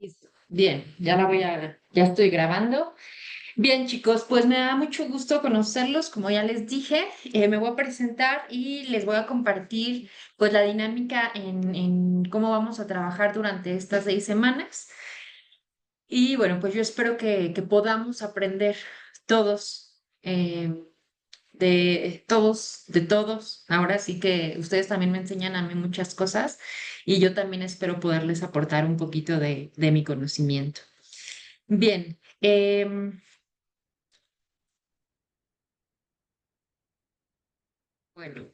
Listo. Bien, ya estoy grabando. Bien, chicos, pues me da mucho gusto conocerlos. Como ya les dije, me voy a presentar y les voy a compartir pues la dinámica en cómo vamos a trabajar durante estas 6 semanas. Y bueno, pues yo espero que podamos aprender todos, de todos. Ahora sí que ustedes también me enseñan a mí muchas cosas y yo también espero poderles aportar un poquito de mi conocimiento. Bien, bueno,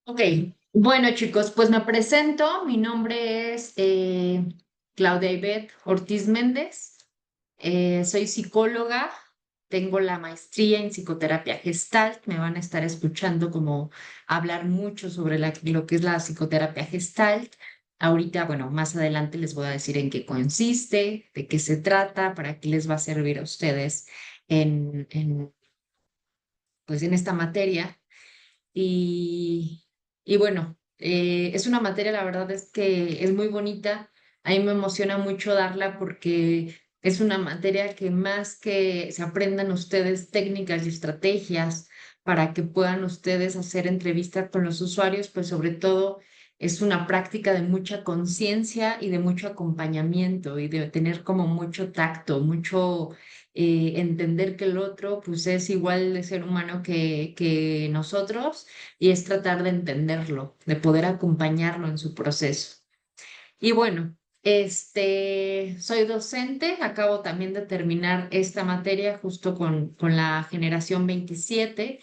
ok. Bueno, chicos, pues me presento. Mi nombre es Claudia Ivette Ortiz Méndez. Soy psicóloga. Tengo la maestría en psicoterapia Gestalt. Me van a estar escuchando como hablar mucho sobre lo que es la psicoterapia Gestalt. Ahorita, bueno, más adelante les voy a decir en qué consiste, de qué se trata, para qué les va a servir a ustedes pues en esta materia. Y, y bueno, es una materia, la verdad es que es muy bonita. A mí me emociona mucho darla porque es una materia que más que se aprendan ustedes técnicas y estrategias para que puedan ustedes hacer entrevistas con los usuarios, pues sobre todo es una práctica de mucha conciencia y de mucho acompañamiento y de tener como mucho tacto, mucho entender que el otro pues es igual de ser humano que nosotros y es tratar de entenderlo, de poder acompañarlo en su proceso. Y bueno, soy docente, acabo también de terminar esta materia justo con la generación 27.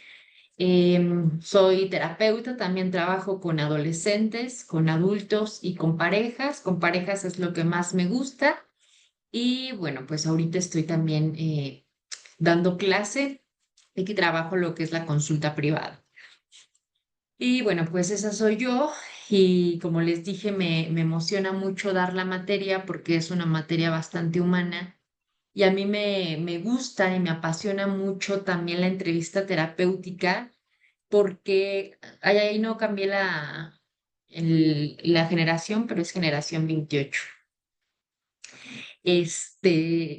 Soy terapeuta, también trabajo con adolescentes, con adultos y con parejas. Con parejas es lo que más me gusta. Y bueno, pues ahorita estoy también dando clase y que trabajo lo que es la consulta privada. Y bueno, pues esa soy yo y como les dije, me emociona mucho dar la materia porque es una materia bastante humana y a mí me gusta y me apasiona mucho también la entrevista terapéutica porque ahí no cambié la generación, pero es generación 28.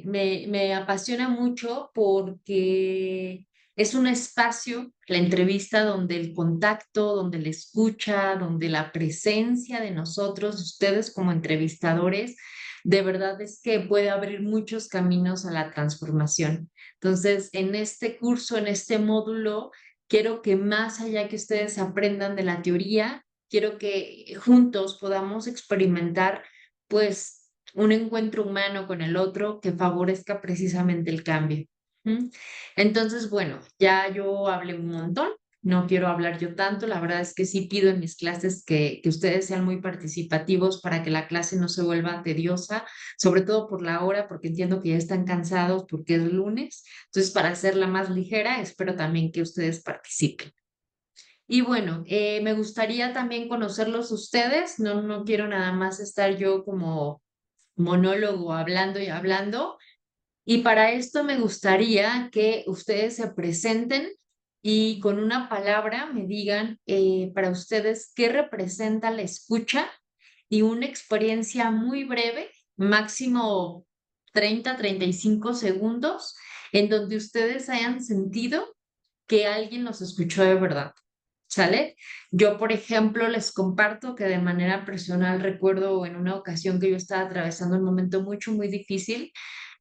Me apasiona mucho porque es un espacio, la entrevista, donde el contacto, donde la escucha, donde la presencia de nosotros, ustedes como entrevistadores, de verdad es que puede abrir muchos caminos a la transformación. Entonces, en este curso, en este módulo, quiero que más allá que ustedes aprendan de la teoría, quiero que juntos podamos experimentar, pues, un encuentro humano con el otro que favorezca precisamente el cambio. ¿Mm? Entonces, bueno, ya yo hablé un montón, no quiero hablar yo tanto, la verdad es que sí pido en mis clases que ustedes sean muy participativos para que la clase no se vuelva tediosa, sobre todo por la hora, porque entiendo que ya están cansados porque es lunes, entonces para hacerla más ligera, espero también que ustedes participen. Y bueno, me gustaría también conocerlos ustedes, no quiero nada más estar yo como monólogo hablando y hablando. Y para esto me gustaría que ustedes se presenten y con una palabra me digan para ustedes qué representa la escucha y una experiencia muy breve, máximo 30, 35 segundos, en donde ustedes hayan sentido que alguien los escuchó de verdad. ¿Sale? Yo, por ejemplo, les comparto que de manera personal recuerdo en una ocasión que yo estaba atravesando un momento muy difícil.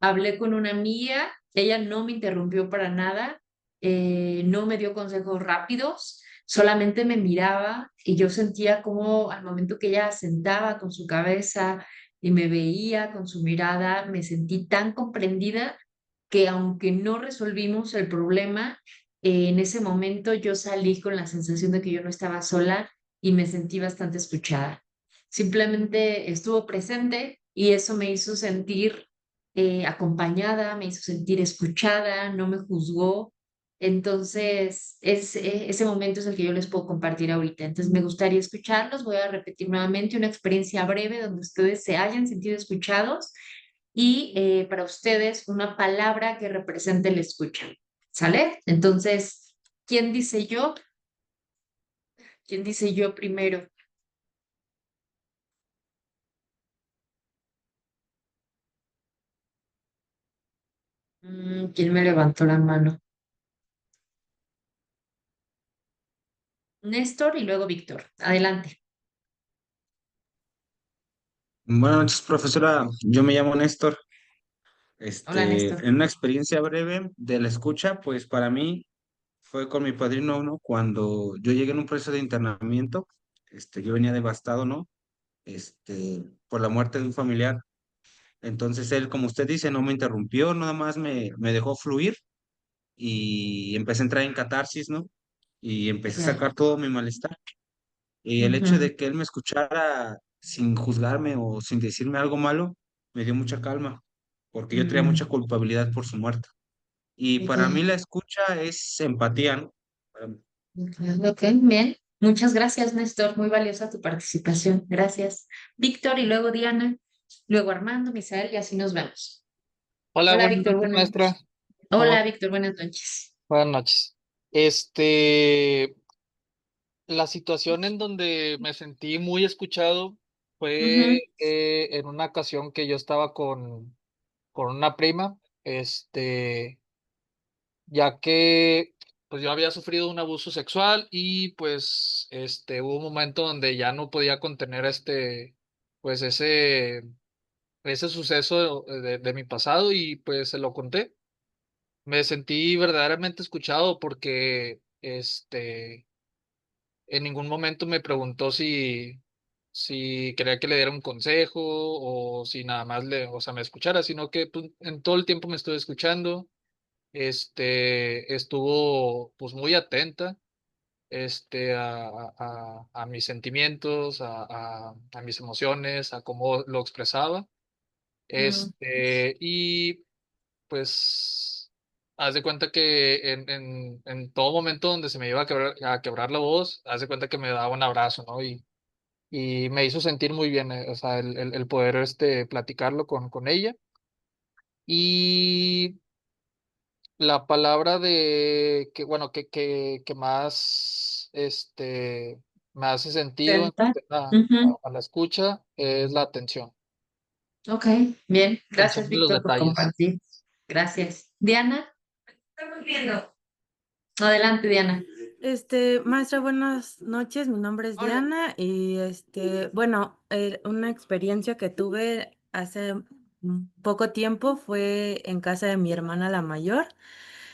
Hablé con una amiga, ella no me interrumpió para nada, no me dio consejos rápidos, solamente me miraba y yo sentía como al momento que ella sentaba con su cabeza y me veía con su mirada, me sentí tan comprendida que aunque no resolvimos el problema, en ese momento yo salí con la sensación de que yo no estaba sola y me sentí bastante escuchada. Simplemente estuvo presente y eso me hizo sentir acompañada, me hizo sentir escuchada, no me juzgó. Entonces, ese momento es el que yo les puedo compartir ahorita. Entonces, me gustaría escucharlos. Voy a repetir nuevamente una experiencia breve donde ustedes se hayan sentido escuchados y para ustedes una palabra que represente la escucha. ¿Sale? Entonces, ¿quién dice yo? ¿Quién dice yo primero? ¿Quién me levantó la mano? Néstor y luego Víctor. Adelante. Buenas noches, profesora. Yo me llamo Néstor. Hola, Néstor. En una experiencia breve de la escucha, pues para mí fue con mi padrino, ¿no? Cuando yo llegué en un proceso de internamiento, yo venía devastado, ¿no? Por la muerte de un familiar. Entonces él, como usted dice, no me interrumpió, nada más me dejó fluir y empecé a entrar en catarsis, ¿no? Y empecé a Ya. sacar todo mi malestar. Y el hecho Ujú, de que él me escuchara sin juzgarme o sin decirme algo malo, me dio mucha calma, porque yo tenía ujú. mucha culpabilidad por su muerte. Y para mí Ok, la escucha es empatía, ¿no? Para mí. ok, bien. Muchas gracias, Néstor. Muy valiosa tu participación. Gracias. Víctor y luego Diana, luego Armando, Misael y así nos vemos. Hola, Hola, buenas Víctor. noches, Buenas maestra. noches. ¿Cómo? Hola, Víctor. Buenas noches. Buenas noches. Este, la situación en donde me sentí muy escuchado fue Ujú, en una ocasión que yo estaba con una prima, ya que pues yo había sufrido un abuso sexual y pues hubo un momento donde ya no podía contener pues ese suceso de mi pasado y pues se lo conté. Me sentí verdaderamente escuchado porque, en ningún momento me preguntó si quería que le diera un consejo o si nada más o sea, me escuchara, sino que pues, en todo el tiempo me estuvo escuchando, estuvo pues muy atenta, a mis sentimientos, a mis emociones, a cómo lo expresaba, ujú, y pues haz de cuenta que en todo momento donde se me iba a quebrar la voz, haz de cuenta que me daba un abrazo, ¿no? Y me hizo sentir muy bien, o sea, el poder platicarlo con ella. Y la palabra bueno, que más me hace sentido en Pregunta. cuestión Ujú. a la escucha es la atención. Ok, bien. Atención Gracias, en los Víctor, por detalles. compartir. Gracias. Diana, estamos viendo. Adelante, Diana. Maestra, buenas noches. Mi nombre es Hola. Diana y bueno, una experiencia que tuve hace poco tiempo fue en casa de mi hermana la mayor.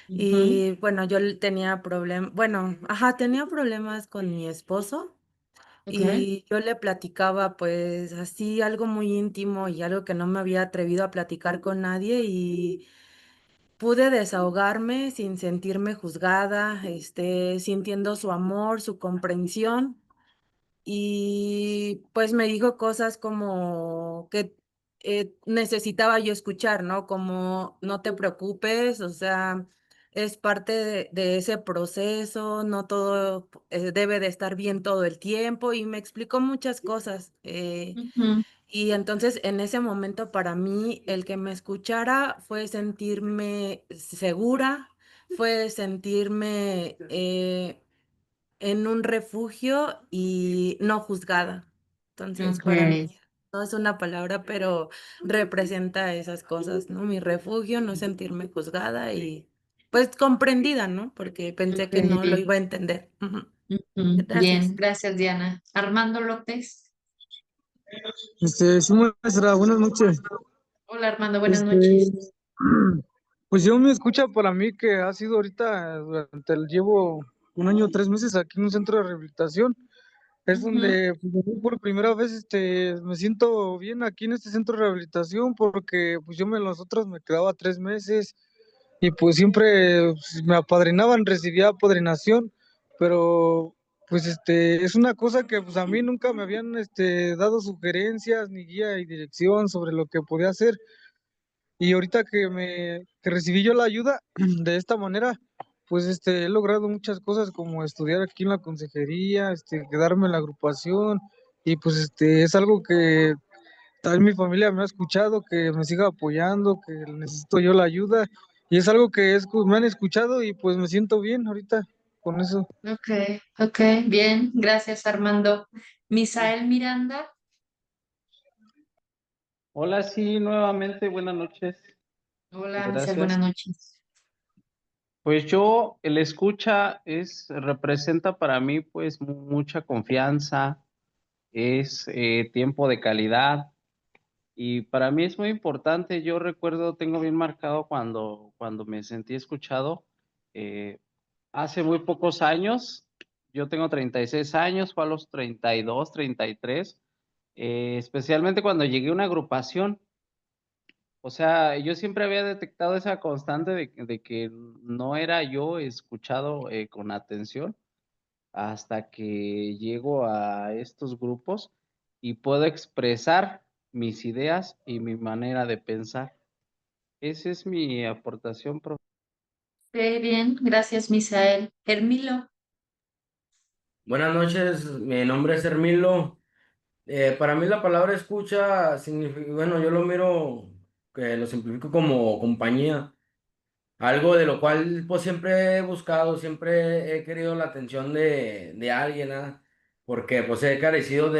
Ujú, Y bueno, tenía problemas, bueno, ajá, tenía problemas con mi esposo ok. y yo le platicaba pues así algo muy íntimo y algo que no me había atrevido a platicar con nadie y pude desahogarme sin sentirme juzgada, sintiendo su amor, su comprensión, y pues me dijo cosas como que necesitaba yo escuchar, ¿no? Como no te preocupes, o sea, es parte de ese proceso, no todo debe de estar bien todo el tiempo, y me explicó muchas cosas. Ujú, Y entonces, en ese momento, para mí, el que me escuchara fue sentirme segura, fue sentirme, en un refugio y no juzgada. Entonces, ok, para mí, no es una palabra, pero representa esas cosas, ¿no? Mi refugio, no sentirme juzgada y, pues, comprendida, ¿no? Porque pensé que ok, no lo bien. iba a entender. Ujú. Ujú, bien, Gracias. gracias, Diana. Armando López. Sí, maestra, buenas noches. Hola, Armando, buenas Este, noches. pues yo me escucha para mí que ha sido ahorita, llevo un año, 3 meses aquí en un centro de rehabilitación. Es Ujú, donde pues, yo por primera vez me siento bien aquí en este centro de rehabilitación porque pues yo los otros me quedaba 3 meses y pues siempre pues, me apadrinaban, recibía apadrinación, pero pues es una cosa que pues a mí nunca me habían dado sugerencias ni guía y dirección sobre lo que podía hacer. Y ahorita que recibí yo la ayuda de esta manera, pues he logrado muchas cosas como estudiar aquí en la consejería, quedarme en la agrupación y pues es algo que también mi familia me ha escuchado, que me siga apoyando, que necesito yo la ayuda. Y es algo que me han escuchado y pues me siento bien ahorita con eso. Ok, ok, bien, gracias Armando. Misael Miranda, Hola, sí, nuevamente, buenas noches. hola Misael, buenas Gracias. noches. Pues yo, el escucha representa para mí pues mucha confianza, es tiempo de calidad y para mí es muy importante. Yo recuerdo, tengo bien marcado cuando me sentí escuchado, eh, hace muy pocos años, yo tengo 36 años, fue a los 32, 33, especialmente cuando llegué a una agrupación. O sea, yo siempre había detectado esa constante de que no era yo escuchado con atención hasta que llego a estos grupos y puedo expresar mis ideas y mi manera de pensar. Esa es mi aportación, profe. Ok, bien, gracias Misael. Hermilo, Buenas noches, mi nombre es Hermilo. Para mí la palabra escucha significa, bueno, yo lo miro, que lo simplifico como compañía. Algo de lo cual pues siempre he buscado, siempre he querido la atención de alguien, ¿ah? Porque pues he carecido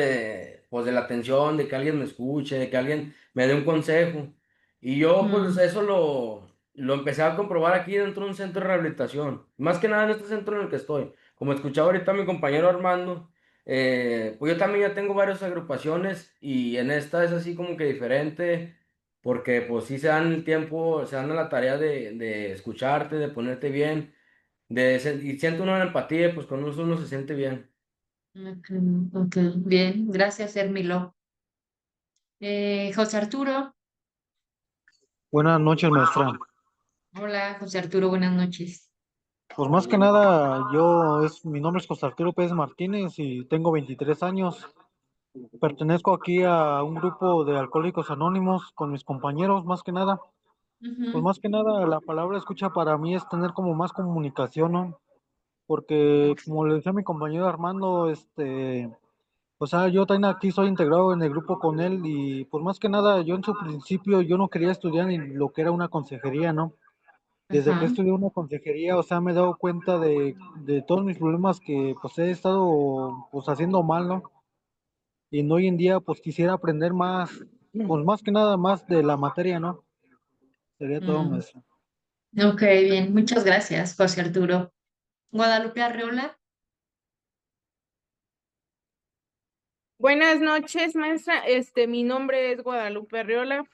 pues, de la atención, de que alguien me escuche, de que alguien me dé un consejo. Y yo pues mm, eso lo empecé a comprobar aquí dentro de un centro de rehabilitación. Más que nada en este centro en el que estoy. Como escuchaba ahorita a mi compañero Armando, pues yo también ya tengo varias agrupaciones y en esta es así como que diferente porque pues sí se dan el tiempo, se dan la tarea de escucharte, de ponerte bien, y siente una empatía, pues con uno se siente bien. ok, ok, bien, gracias Hermilo. José Arturo, Buenas noches, maestra. hola José Arturo, buenas noches. Pues más que nada, mi nombre es José Arturo Pérez Martínez y tengo 23 años. Pertenezco aquí a un grupo de alcohólicos anónimos con mis compañeros, más que nada. Pues Ujú, más que nada, la palabra escucha para mí es tener como más comunicación, ¿no? Porque como le decía mi compañero Armando, o sea, yo también aquí soy integrado en el grupo con él y pues más que nada, yo en su principio yo no quería estudiar ni lo que era una consejería, ¿no? Desde que ajá, estudié una consejería, o sea, me he dado cuenta de todos mis problemas que pues he estado pues haciendo mal, ¿no? Y no hoy en día pues quisiera aprender más, pues más que nada más de la materia, ¿no? Sería todo, mm, maestro. ok, bien, muchas gracias José Arturo. Guadalupe Arreola, Buenas noches, maestra. Mi nombre es Guadalupe Arriola.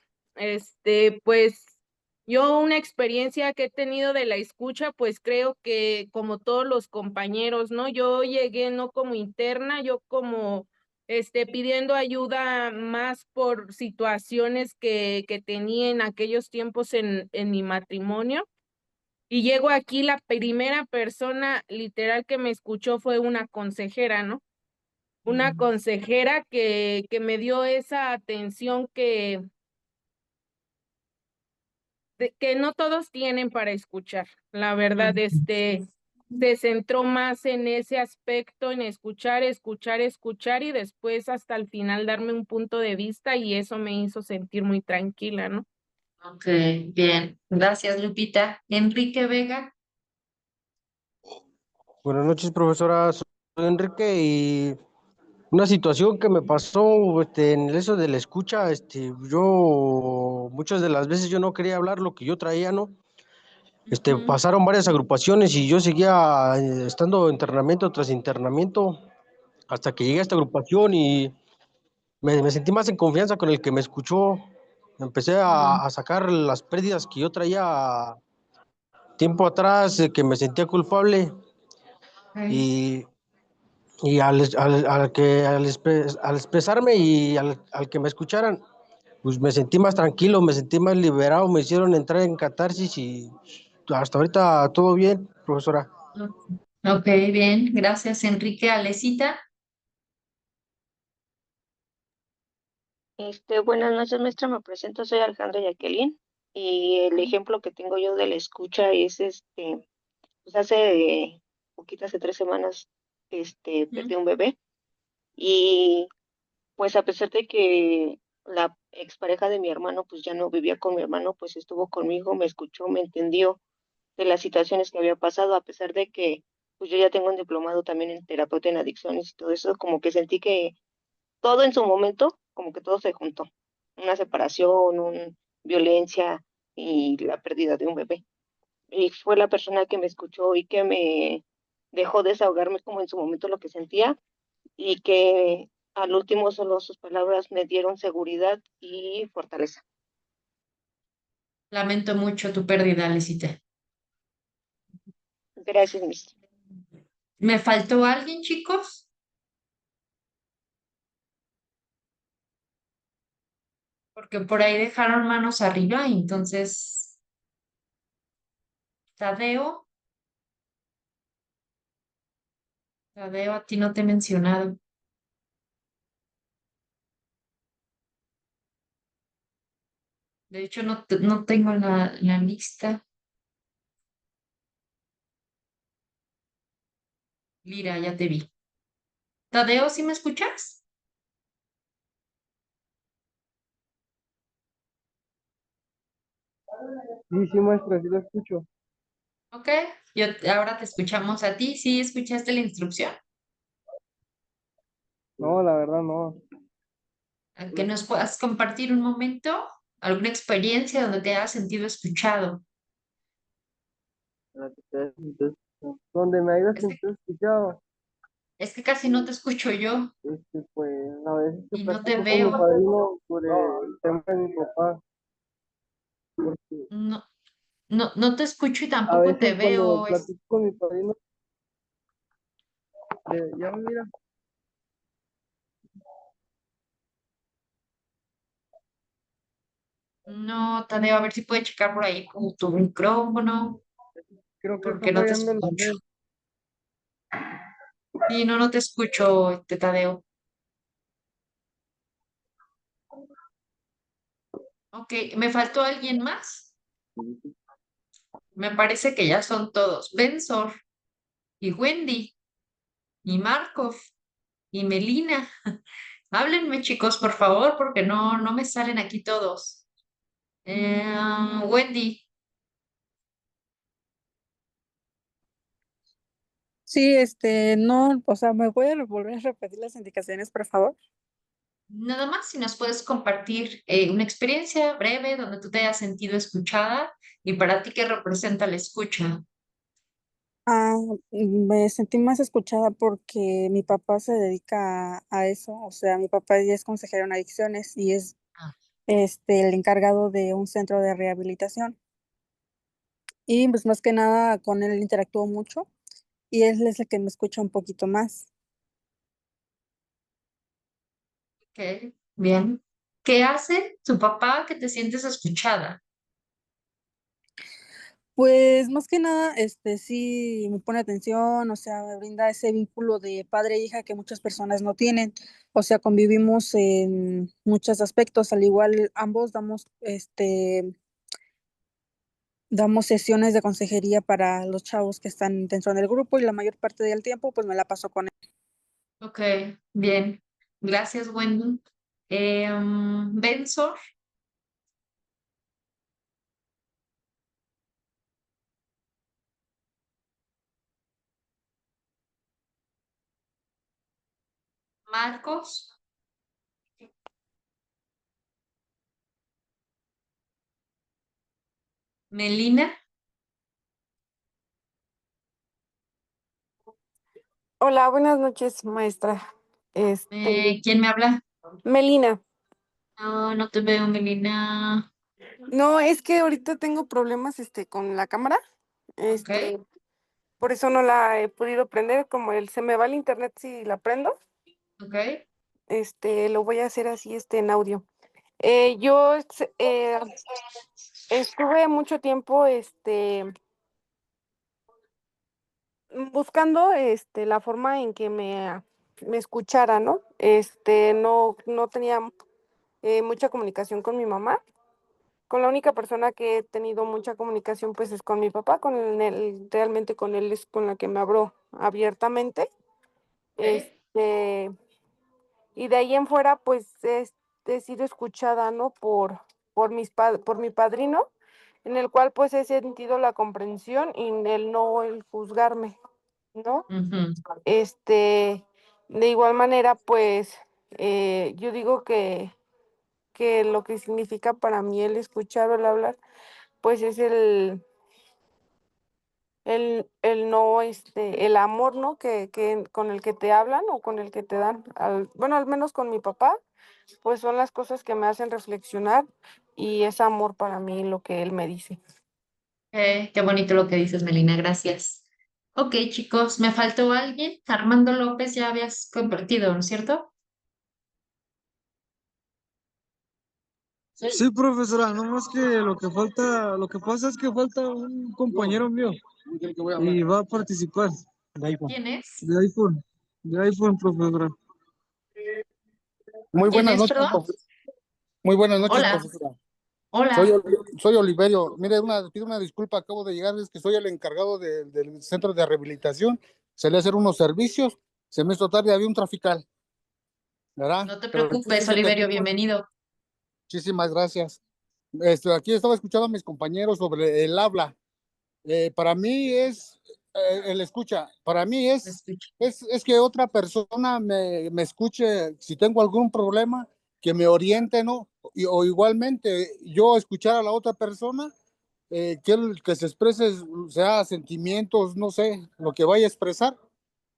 Pues yo una experiencia que he tenido de la escucha, pues creo que como todos los compañeros, ¿no? Yo llegué no como interna, yo como pidiendo ayuda más por situaciones que tenía en aquellos tiempos en mi matrimonio. Y llego aquí, la primera persona literal que me escuchó fue una consejera, ¿no? Una mm, consejera que me dio esa atención que no todos tienen para escuchar. La verdad, mm, se centró más en ese aspecto, en escuchar, escuchar, escuchar y después hasta el final darme un punto de vista y eso me hizo sentir muy tranquila, ¿no? ok, bien, gracias Lupita. Enrique Vega, Buenas noches, profesora. Soy Enrique y una situación que me pasó en eso de la escucha, yo muchas de las veces yo no quería hablar lo que yo traía, ¿no? ujú, Pasaron varias agrupaciones y yo seguía estando internamiento tras internamiento hasta que llegué a esta agrupación y me sentí más en confianza con el que me escuchó. Empecé mm, a sacar las pérdidas que yo traía tiempo atrás, que me sentía culpable ok, y al expresarme y al que me escucharan, pues me sentí más tranquilo, me sentí más liberado, me hicieron entrar en catarsis y hasta ahorita todo bien, profesora. ok, ok, bien, gracias Enrique. Alecita, Buenas noches, maestra. Me presento, soy Alejandra Jacqueline. Y el ejemplo que tengo yo de la escucha es pues hace poquito, hace 3 semanas, mm, perdí un bebé. Y pues a pesar de que expareja de mi hermano, pues ya no vivía con mi hermano, pues estuvo conmigo, me escuchó, me entendió de las situaciones que había pasado, a pesar de que pues yo ya tengo un diplomado también en terapeuta en adicciones y todo eso, como que sentí que todo en su momento, como que todo se juntó. Una separación, violencia y la pérdida de un bebé. Y fue la persona que me escuchó y que me dejó desahogarme como en su momento lo que sentía y que al último solo sus palabras me dieron seguridad y fortaleza. Lamento mucho tu pérdida, Lecita. Gracias, Miss. ¿Me faltó alguien, chicos? Porque por ahí dejaron manos arriba, entonces, Tadeo, Tadeo, a ti no te he mencionado. De hecho, no tengo la lista. Lira, ya te vi. Tadeo, ¿sí me escuchas? Sí, sí, maestra, sí lo escucho. Ok, ahora te escuchamos a ti. ¿Sí escuchaste la instrucción? No, la verdad no. ¿A que nos puedas compartir un momento, alguna experiencia donde te hayas sentido escuchado? Donde me haya Es que, sentido escuchado, es que casi no te escucho yo pues a veces que y no te platico con mi veo. padrino sobre el tema de mi papá, porque No, no te escucho y a tampoco te veces cuando veo. platico con mi padrino, ya mira, No, Tadeo, a ver si puedes checar por ahí con tu micrófono, creo que está porque no te fallando la escucho. red. Sí, no te escucho, Tadeo. Ok, ¿me faltó alguien más? Me parece que ya son todos. Bensor y Wendy y Markov y Melina. Háblenme, chicos, por favor, porque no me salen aquí todos. Wendy, Sí, no, o sea, ¿me voy a volver a repetir las indicaciones, por favor? nada más si nos puedes compartir una experiencia breve donde tú te hayas sentido escuchada y para ti qué representa la escucha. Ah, me sentí más escuchada porque mi papá se dedica a eso, o sea, mi papá ya es consejero en adicciones y es Ah, el encargado de un centro de rehabilitación. Y pues más que nada con él interactúo mucho y él es el que me escucha un poquito más. ok, bien. ¿Qué hace tu papá que te sientes escuchada? Pues más que nada, sí me pone atención, o sea, me brinda ese vínculo de padre e hija que muchas personas no tienen. O sea, convivimos en muchos aspectos, al igual ambos damos sesiones de consejería para los chavos que están dentro del grupo y la mayor parte del tiempo pues me la paso con él. Ok, bien. Gracias, Wendy. Benzo, Marcos, Melina. Hola, buenas noches, maestra. ¿Quién me habla? Melina. No, no te veo, Melina. No, es que ahorita tengo problemas, con la cámara. Ok, Por eso no la he podido prender. Como se me va el internet si la prendo, ok. lo voy a hacer así, en audio. Yo estuve mucho tiempo, buscando, la forma en que me escuchara, ¿no? No tenía mucha comunicación con mi mamá. Con la única persona que he tenido mucha comunicación, pues, es con mi papá, realmente con él es con la que me abro abiertamente. Ok. Este, y de ahí en fuera, pues, sido escuchada, ¿no? Por mi padrino, en el cual pues he sentido la comprensión y el juzgarme, ¿no? Ujú. De igual manera, pues yo digo que lo que significa para mí el escuchar o el hablar, pues es el no, el amor, ¿no? Que con el que te hablan o con el que te dan. Bueno, al menos con mi papá, pues son las cosas que me hacen reflexionar y es amor para mí lo que él me dice. Qué bonito lo que dices, Melina, gracias. Ok, chicos, ¿me faltó alguien? Armando López ya habías compartido, ¿no es cierto? Sí, profesora, no más que lo que pasa es que falta un compañero mío y va a participar ¿Quién es? de iPhone, profesora. Muy ¿Quién buenas es, noches, perdón? Muy buenas noches, Hola, profesora. Soy, hola. soy Oliverio. Mire, pido una disculpa, acabo de llegar, es que soy el encargado del centro de rehabilitación. Se le hacer unos servicios, se me hizo tarde, había un trafical, ¿verdad? No te Pero preocupes, fíjese que aquí Oliverio, estoy. bienvenido. Muchísimas gracias. Aquí estaba escuchando a mis compañeros sobre el habla. Para mí el escucha, para mí Te escucho. es que otra persona me escuche si tengo algún problema, que me oriente, ¿no? O igualmente yo escuchar a la otra persona, que se exprese, sea sentimientos, no sé, lo que vaya a expresar,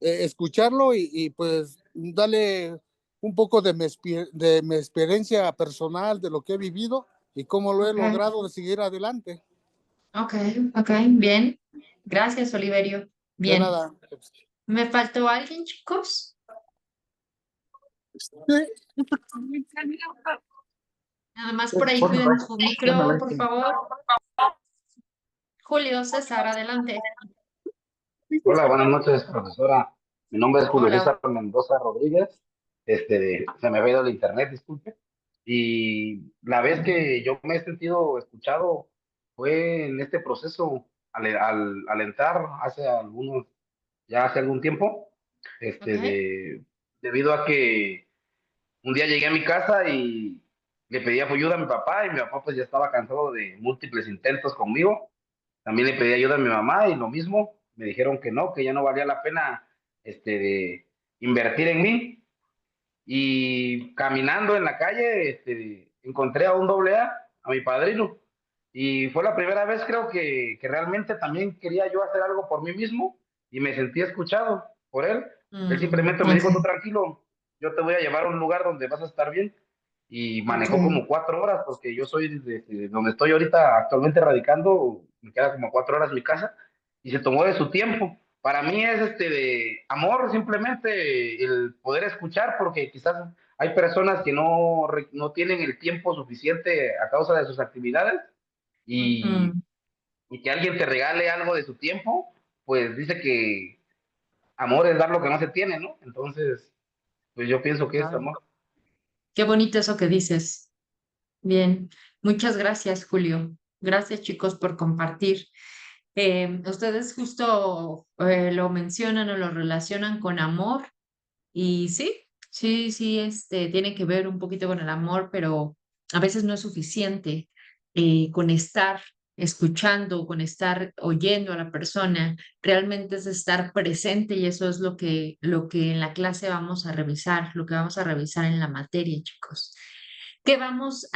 escucharlo y pues darle un poco de mi experiencia personal, de lo que he vivido y cómo lo he Ok, logrado de seguir adelante. ok, ok, bien. Gracias, Oliverio. De Bien. nada. ¿Me faltó alguien, chicos? Nada más por ahí cuiden su micro, por favor. Julio César, adelante. Hola, buenas noches, profesora. Mi nombre es Julio Hola. César Mendoza Rodríguez. Se me había ido el internet, disculpe. Y la vez que yo me he sentido escuchado fue en este proceso, al entrar ya hace algún tiempo, Ok. debido a que un día llegué a mi casa y le pedí ayuda a mi papá y mi papá pues ya estaba cansado de múltiples intentos conmigo. También le pedí ayuda a mi mamá y lo mismo, me dijeron que no, que ya no valía la pena de invertir en mí. Y caminando en la calle, encontré a un a mi padrino. Y fue la primera vez, creo que realmente también quería yo hacer algo por mí mismo y me sentí escuchado por él. Él simplemente me Ok, dijo, tú tranquilo, yo te voy a llevar a un lugar donde vas a estar bien. Y ok, manejó como 4 horas, porque yo soy de donde estoy ahorita actualmente radicando, me queda como 4 horas mi casa, y se tomó de su tiempo. Para mí es de amor simplemente el poder escuchar, porque quizás hay personas que no tienen el tiempo suficiente a causa de sus actividades y, ujú, y que alguien te regale algo de su tiempo, pues dice que amor es dar lo que no se tiene, ¿no? Entonces, pues yo pienso que es claro. amor. Qué bonito eso que dices. Bien, muchas gracias, Julio. Gracias, chicos, por compartir. Ustedes justo lo mencionan o lo relacionan con amor y sí, sí, tiene que ver un poquito con el amor, pero a veces no es suficiente con estar escuchando, con estar oyendo a la persona. Realmente es estar presente y eso es lo que en la clase vamos a revisar, lo que vamos a revisar en la materia, chicos. ¿Qué vamos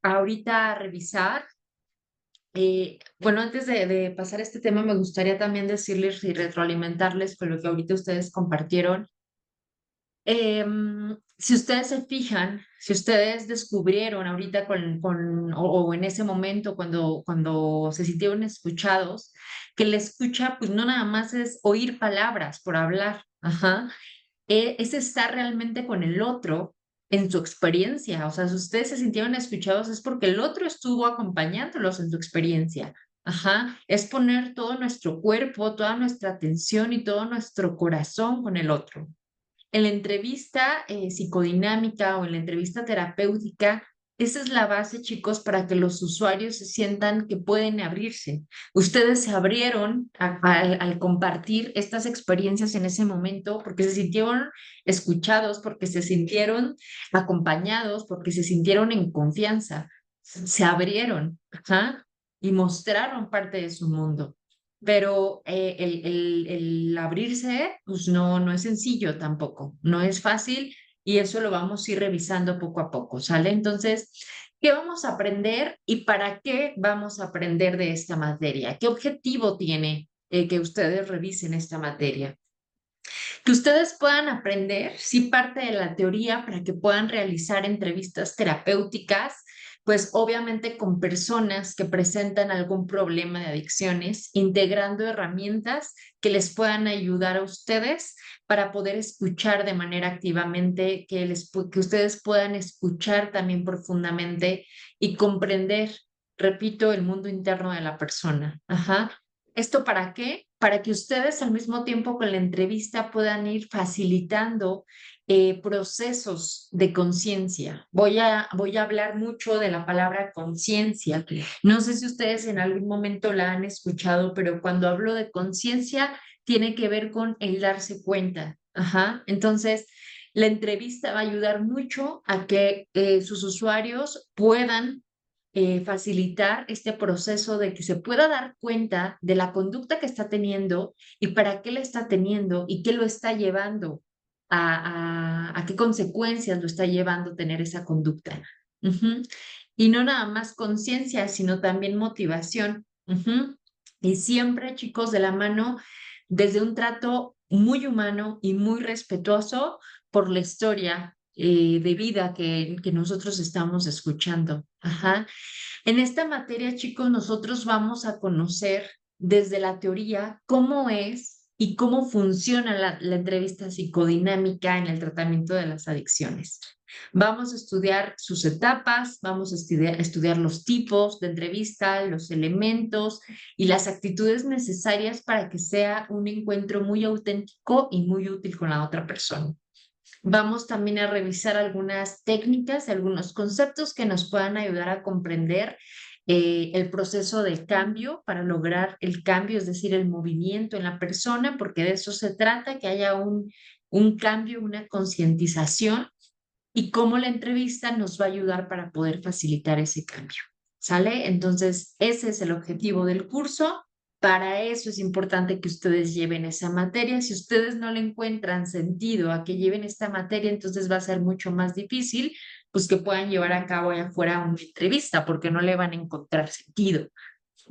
ahorita a revisar? Bueno, antes de pasar este tema, me gustaría también decirles y retroalimentarles con lo que ahorita ustedes compartieron. Si ustedes se fijan, si ustedes descubrieron ahorita o en ese momento cuando se sintieron escuchados, que la escucha pues no nada más es oír palabras por hablar, ajá, es estar realmente con el otro en su experiencia. O sea, si ustedes se sintieron escuchados es porque el otro estuvo acompañándolos en su experiencia. Ajá, es poner todo nuestro cuerpo, toda nuestra atención y todo nuestro corazón con el otro. En la entrevista psicodinámica o en la entrevista terapéutica, Esa es la base, chicos, para que los usuarios se sientan que pueden abrirse. Ustedes se abrieron al compartir estas experiencias en ese momento porque se sintieron escuchados, porque se sintieron acompañados, porque se sintieron en confianza. Se abrieron, ajá, y mostraron parte de su mundo. Pero el abrirse, pues no es sencillo tampoco, no es fácil y eso lo vamos a ir revisando poco a poco, ¿sale? Entonces, ¿qué vamos a aprender y para qué vamos a aprender de esta materia? ¿Qué objetivo tiene que ustedes revisen esta materia? Que ustedes puedan aprender, sí, parte de la teoría para que puedan realizar entrevistas terapéuticas, pues obviamente con personas que presentan algún problema de adicciones, integrando herramientas que les puedan ayudar a ustedes para poder escuchar de manera activamente, que ustedes puedan escuchar también profundamente y comprender, repito, el mundo interno de la persona. Ajá. ¿Esto para qué? Para que ustedes al mismo tiempo con la entrevista puedan ir facilitando procesos de conciencia. Voy a hablar mucho de la palabra conciencia. No sé si ustedes en algún momento la han escuchado, pero cuando hablo de conciencia tiene que ver con el darse cuenta. Ajá. Entonces, la entrevista va a ayudar mucho a que sus usuarios puedan facilitar este proceso de que se pueda dar cuenta de la conducta que está teniendo y para qué la está teniendo y qué lo está llevando a qué consecuencias lo está llevando a tener esa conducta. Ujú. Y no nada más conciencia, sino también motivación. Ujú. Y siempre, chicos, de la mano, desde un trato muy humano y muy respetuoso por la historia de vida que nosotros estamos escuchando. Ajá. En esta materia, chicos, nosotros vamos a conocer desde la teoría cómo es y cómo funciona la entrevista psicodinámica en el tratamiento de las adicciones. Vamos a estudiar sus etapas, vamos a estudiar los tipos de entrevista, los elementos y las actitudes necesarias para que sea un encuentro muy auténtico y muy útil con la otra persona. Vamos también a revisar algunas técnicas, algunos conceptos que nos puedan ayudar a comprender el proceso de cambio para lograr el cambio, es decir, el movimiento en la persona, porque de eso se trata, que haya un cambio, una concientización y cómo la entrevista nos va a ayudar para poder facilitar ese cambio. ¿Sale? Entonces, ese es el objetivo del curso. Para eso es importante que ustedes lleven esa materia. Si ustedes no le encuentran sentido a que lleven esta materia, entonces va a ser mucho más difícil pues que puedan llevar a cabo allá afuera una entrevista porque no le van a encontrar sentido.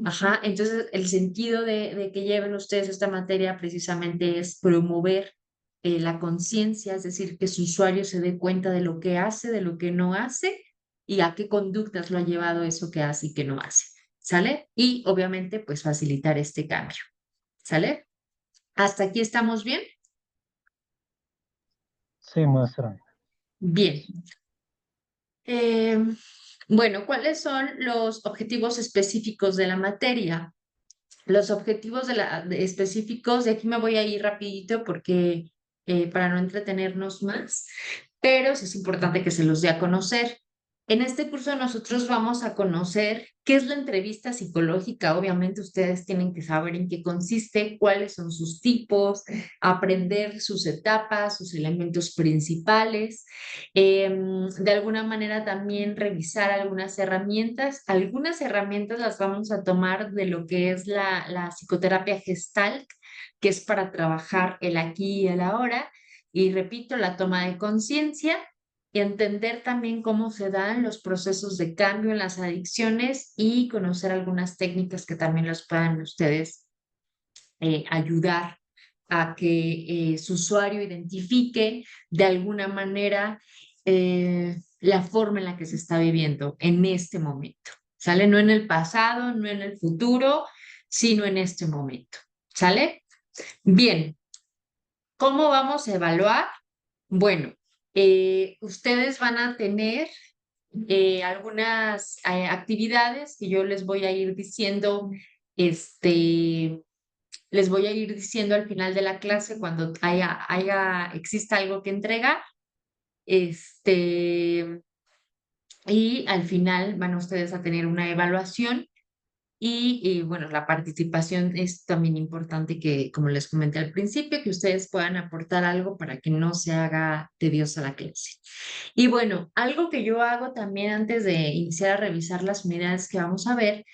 Ajá, entonces el sentido de que lleven ustedes esta materia precisamente es promover la conciencia, es decir, que su usuario se dé cuenta de lo que hace, de lo que no hace y a qué conductas lo ha llevado eso que hace y que no hace. ¿Sale? Y obviamente, pues facilitar este cambio. ¿Sale? ¿Hasta aquí estamos bien? Sí, maestra. Bien. Eh, bueno, ¿cuáles son los objetivos específicos de la materia? Los objetivos específicos, de aquí me voy a ir rapidito porque para no entretenernos más, pero sí es importante que se los dé a conocer. En este curso nosotros vamos a conocer qué es la entrevista psicológica. Obviamente ustedes tienen que saber en qué consiste, cuáles son sus tipos, aprender sus etapas, sus elementos principales. De alguna manera también revisar algunas herramientas. Algunas herramientas las vamos a tomar de lo que es la psicoterapia Gestalt, que es para trabajar el aquí y el ahora. Y repito, la toma de conciencia y entender también cómo se dan los procesos de cambio en las adicciones y conocer algunas técnicas que también los puedan ustedes ayudar a que su usuario identifique de alguna manera la forma en la que se está viviendo en este momento. ¿Sale? No en el pasado, no en el futuro, sino en este momento. ¿Sale? Bien, ¿cómo vamos a evaluar? Bueno, ustedes van a tener algunas actividades que yo les voy a ir diciendo, les voy a ir diciendo al final de la clase cuando exista algo que entregar. y al final van ustedes a tener una evaluación bueno, la participación es también importante que, como les comenté al principio, que ustedes puedan aportar algo para que no se haga tediosa la clase. Y bueno, algo que yo hago también antes de iniciar a revisar las unidades que vamos a ver,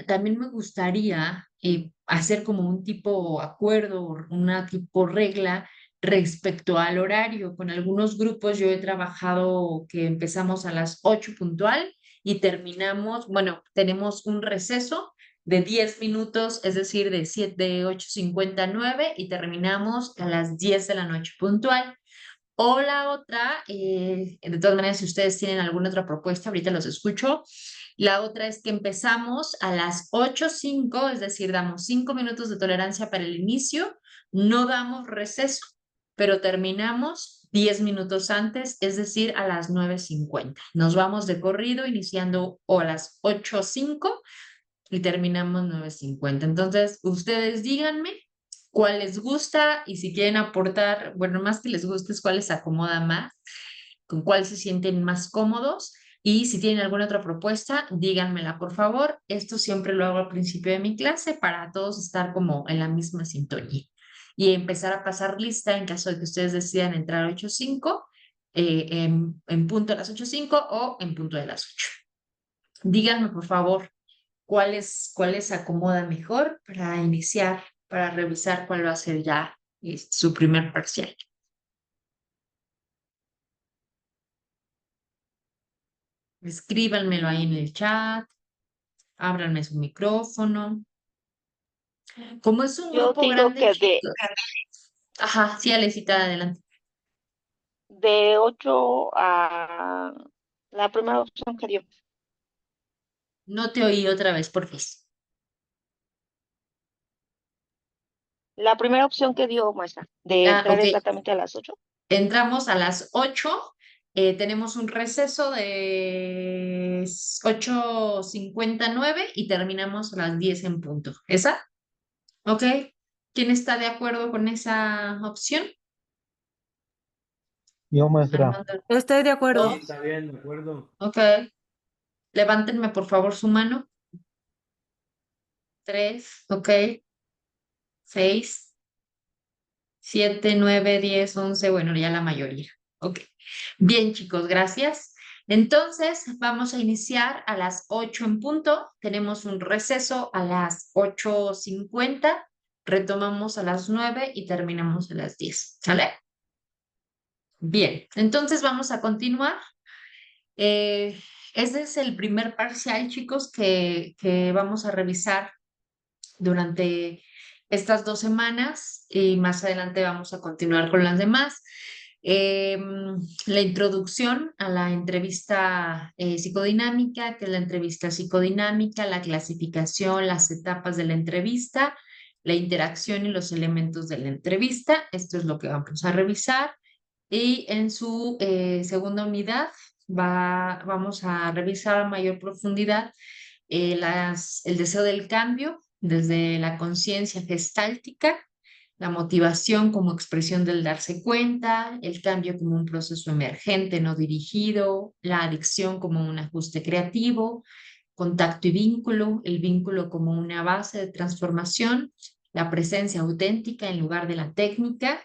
también me gustaría hacer como un tipo acuerdo, una tipo regla respecto al horario. Con algunos grupos yo he trabajado que empezamos a las 8 puntual y terminamos, bueno, tenemos un receso de 10 minutos, es decir, de 8:59 y terminamos a las 10 de la noche puntual. O la otra, de todas maneras, si ustedes tienen alguna otra propuesta, ahorita los escucho. La otra es que empezamos a las 8:05, es decir, damos 5 minutos de tolerancia para el inicio, no damos receso, pero terminamos 10 minutos antes, es decir, a las 9:50. Nos vamos de corrido iniciando o a las 8:05 y terminamos 9:50. Entonces, ustedes díganme cuál les gusta y si quieren aportar, bueno, más que les guste es cuál les acomoda más, con cuál se sienten más cómodos. Y si tienen alguna otra propuesta, díganmela, por favor. Esto siempre lo hago al principio de mi clase para todos estar como en la misma sintonía. Y empezar a pasar lista en caso de que ustedes decidan entrar a 8:05, en punto de las 8:05 o en punto de las 8. Díganme, por favor, cuáles acomoda mejor para iniciar, para revisar cuál va a ser ya su primer parcial. Escríbanmelo ahí en el chat, ábranme su micrófono. Como es un Yo grupo digo grande, que chicos. Ajá, sí, Alecita, adelante. de 8 a la primera opción que dio. No te oí otra vez, por favor. La primera opción que dio, maestra, de entrar Ok, exactamente a las 8. entramos a las 8, tenemos un receso de 8:59 y terminamos a las 10 en punto. ¿Esa? Ok. ¿Quién está de acuerdo con esa opción? Yo, maestra. Armando. Estoy de acuerdo. Sí, está bien, de acuerdo. Ok. Levántenme por favor su mano. 3, ok. 6, 7, 9, 10, 11, bueno, ya la mayoría. Ok. Bien, chicos, gracias. Entonces, vamos a iniciar a las 8 en punto. Tenemos un receso a las 8:50. Retomamos a las 9 y terminamos a las 10. ¿Sale? Bien, entonces vamos a continuar. Este es el primer parcial, chicos, que vamos a revisar durante estas 2 semanas y más adelante vamos a continuar con las demás. La introducción a la entrevista psicodinámica, que es la entrevista psicodinámica, la clasificación, las etapas de la entrevista, la interacción y los elementos de la entrevista. Esto es lo que vamos a revisar. Y en su segunda unidad vamos a revisar a mayor profundidad el deseo del cambio desde la conciencia gestáltica, la motivación como expresión del darse cuenta, el cambio como un proceso emergente no dirigido, la adicción como un ajuste creativo, contacto y vínculo, el vínculo como una base de transformación, la presencia auténtica en lugar de la técnica.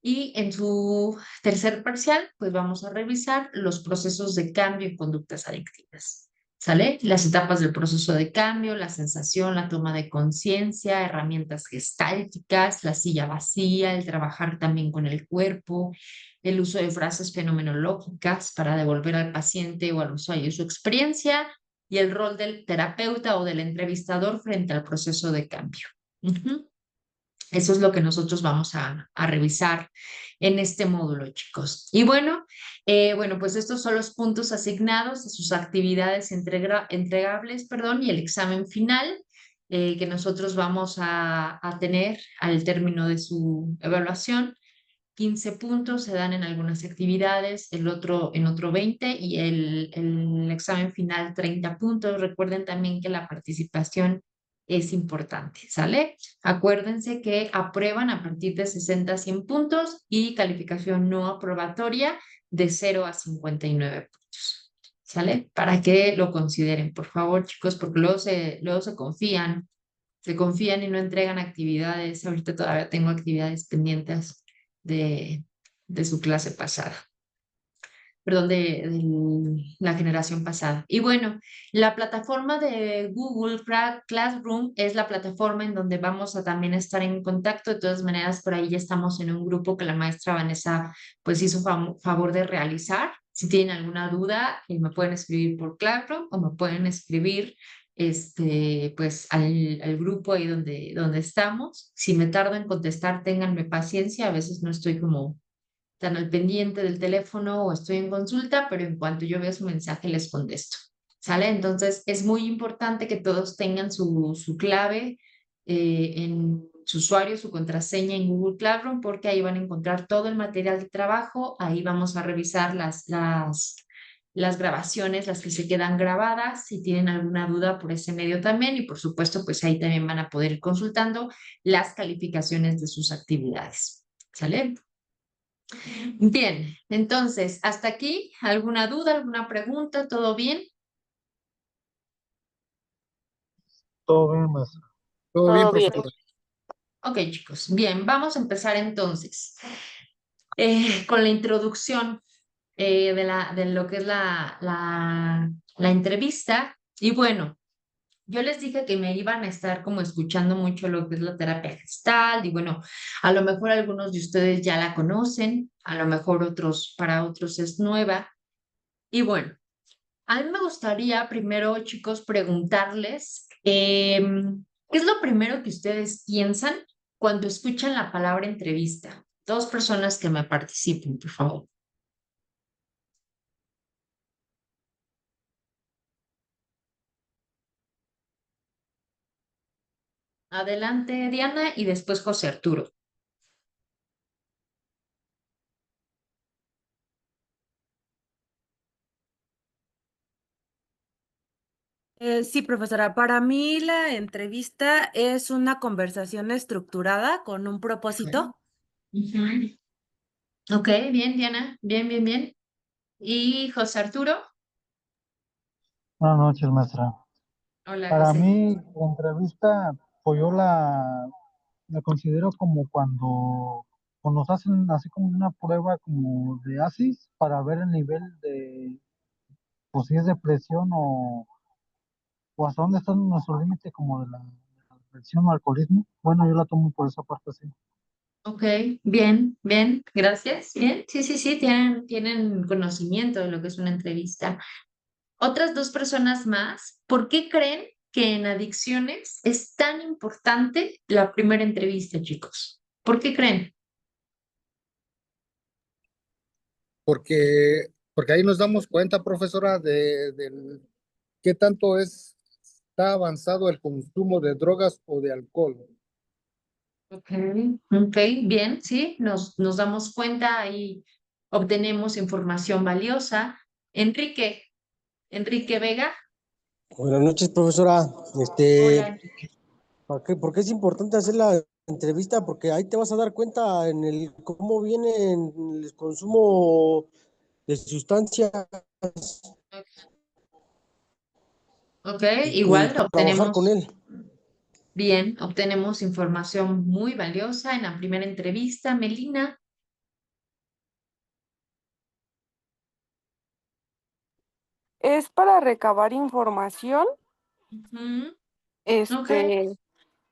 Y en su tercer parcial, pues vamos a revisar los procesos de cambio en conductas adictivas. ¿Sale? Las etapas del proceso de cambio, la sensación, la toma de conciencia, herramientas gestálticas, la silla vacía, el trabajar también con el cuerpo, el uso de frases fenomenológicas para devolver al paciente o al usuario su experiencia y el rol del terapeuta o del entrevistador frente al proceso de cambio. Eso es lo que nosotros vamos a revisar en este módulo, chicos. Y bueno, pues estos son los puntos asignados a sus actividades entregables, y el examen final que nosotros vamos a tener al término de su evaluación. 15 puntos se dan en algunas actividades, en otro 20 y el examen final 30 puntos. Recuerden también que la participación es importante, ¿sale? Acuérdense que aprueban a partir de 60 a 100 puntos y calificación no aprobatoria de 0 a 59 puntos. ¿sale? Para que lo consideren, por favor, chicos, porque luego se confían y no entregan actividades. Ahorita todavía tengo actividades pendientes de, de su clase pasada, perdón, de la generación pasada. Y bueno, la plataforma de Google Classroom es la plataforma en donde vamos a también estar en contacto. De todas maneras, por ahí ya estamos en un grupo que la maestra Vanessa pues hizo favor de realizar. Si tienen alguna duda, me pueden escribir por Classroom o me pueden escribir pues al grupo ahí donde estamos. Si me tardo en contestar, ténganme paciencia. A veces no estoy como tan al pendiente del teléfono o estoy en consulta, pero en cuanto yo veo su mensaje les contesto. ¿Sale? Entonces es muy importante que todos tengan su clave en su usuario, su contraseña en Google Classroom, porque ahí van a encontrar todo el material de trabajo, ahí vamos a revisar las grabaciones, las que se quedan grabadas, si tienen alguna duda por ese medio también, y por supuesto, pues ahí también van a poder ir consultando las calificaciones de sus actividades. ¿Sale? Bien, entonces, hasta aquí, ¿alguna duda, alguna pregunta? ¿Todo bien? Todo bien, maestra. Todo bien, Todo bien. profesora. Ok, chicos, bien, vamos a empezar entonces con la introducción de lo que es la entrevista. Y bueno, yo les dije que me iban a estar como escuchando mucho lo que es la terapia gestal y bueno, a lo mejor algunos de ustedes ya la conocen, a lo mejor para otros es nueva. Y bueno. A mí me gustaría primero, chicos, preguntarles, ¿qué es lo primero que ustedes piensan cuando escuchan la palabra entrevista? Dos personas que me participen, por favor. Adelante, Diana, y después José Arturo. Sí, profesora, para mí la entrevista es una conversación estructurada con un propósito. Ujú. Ok, bien, Diana, bien, bien, bien. ¿Y José Arturo? Buenas noches, maestra. Hola, Para José. mí, la entrevista, pues yo la considero como cuando nos hacen así como una prueba como de ASIS para ver el nivel de, pues si es depresión o hasta dónde está nuestro límite como de la depresión o alcoholismo. Bueno, yo la tomo por esa parte así. Ok, bien, bien, gracias. Bien, sí, sí, sí, tienen conocimiento de lo que es una entrevista. Otras dos personas más, ¿por qué creen que en adicciones es tan importante la primera entrevista, chicos? ¿Por qué creen? Porque ahí nos damos cuenta, profesora, qué tanto está avanzado el consumo de drogas o de alcohol. Ok, ok, bien, sí, nos damos cuenta y obtenemos información valiosa. Enrique, Enrique Vega. Buenas noches, profesora. Hola, Enrique. ¿Por qué es importante hacer la entrevista? Porque ahí te vas a dar cuenta en el cómo viene el consumo de sustancias Ok, y igual trabajar con obtenemos, él. bien, obtenemos información muy valiosa en la primera entrevista. Melina. Es para recabar información, Ujú, ok. este,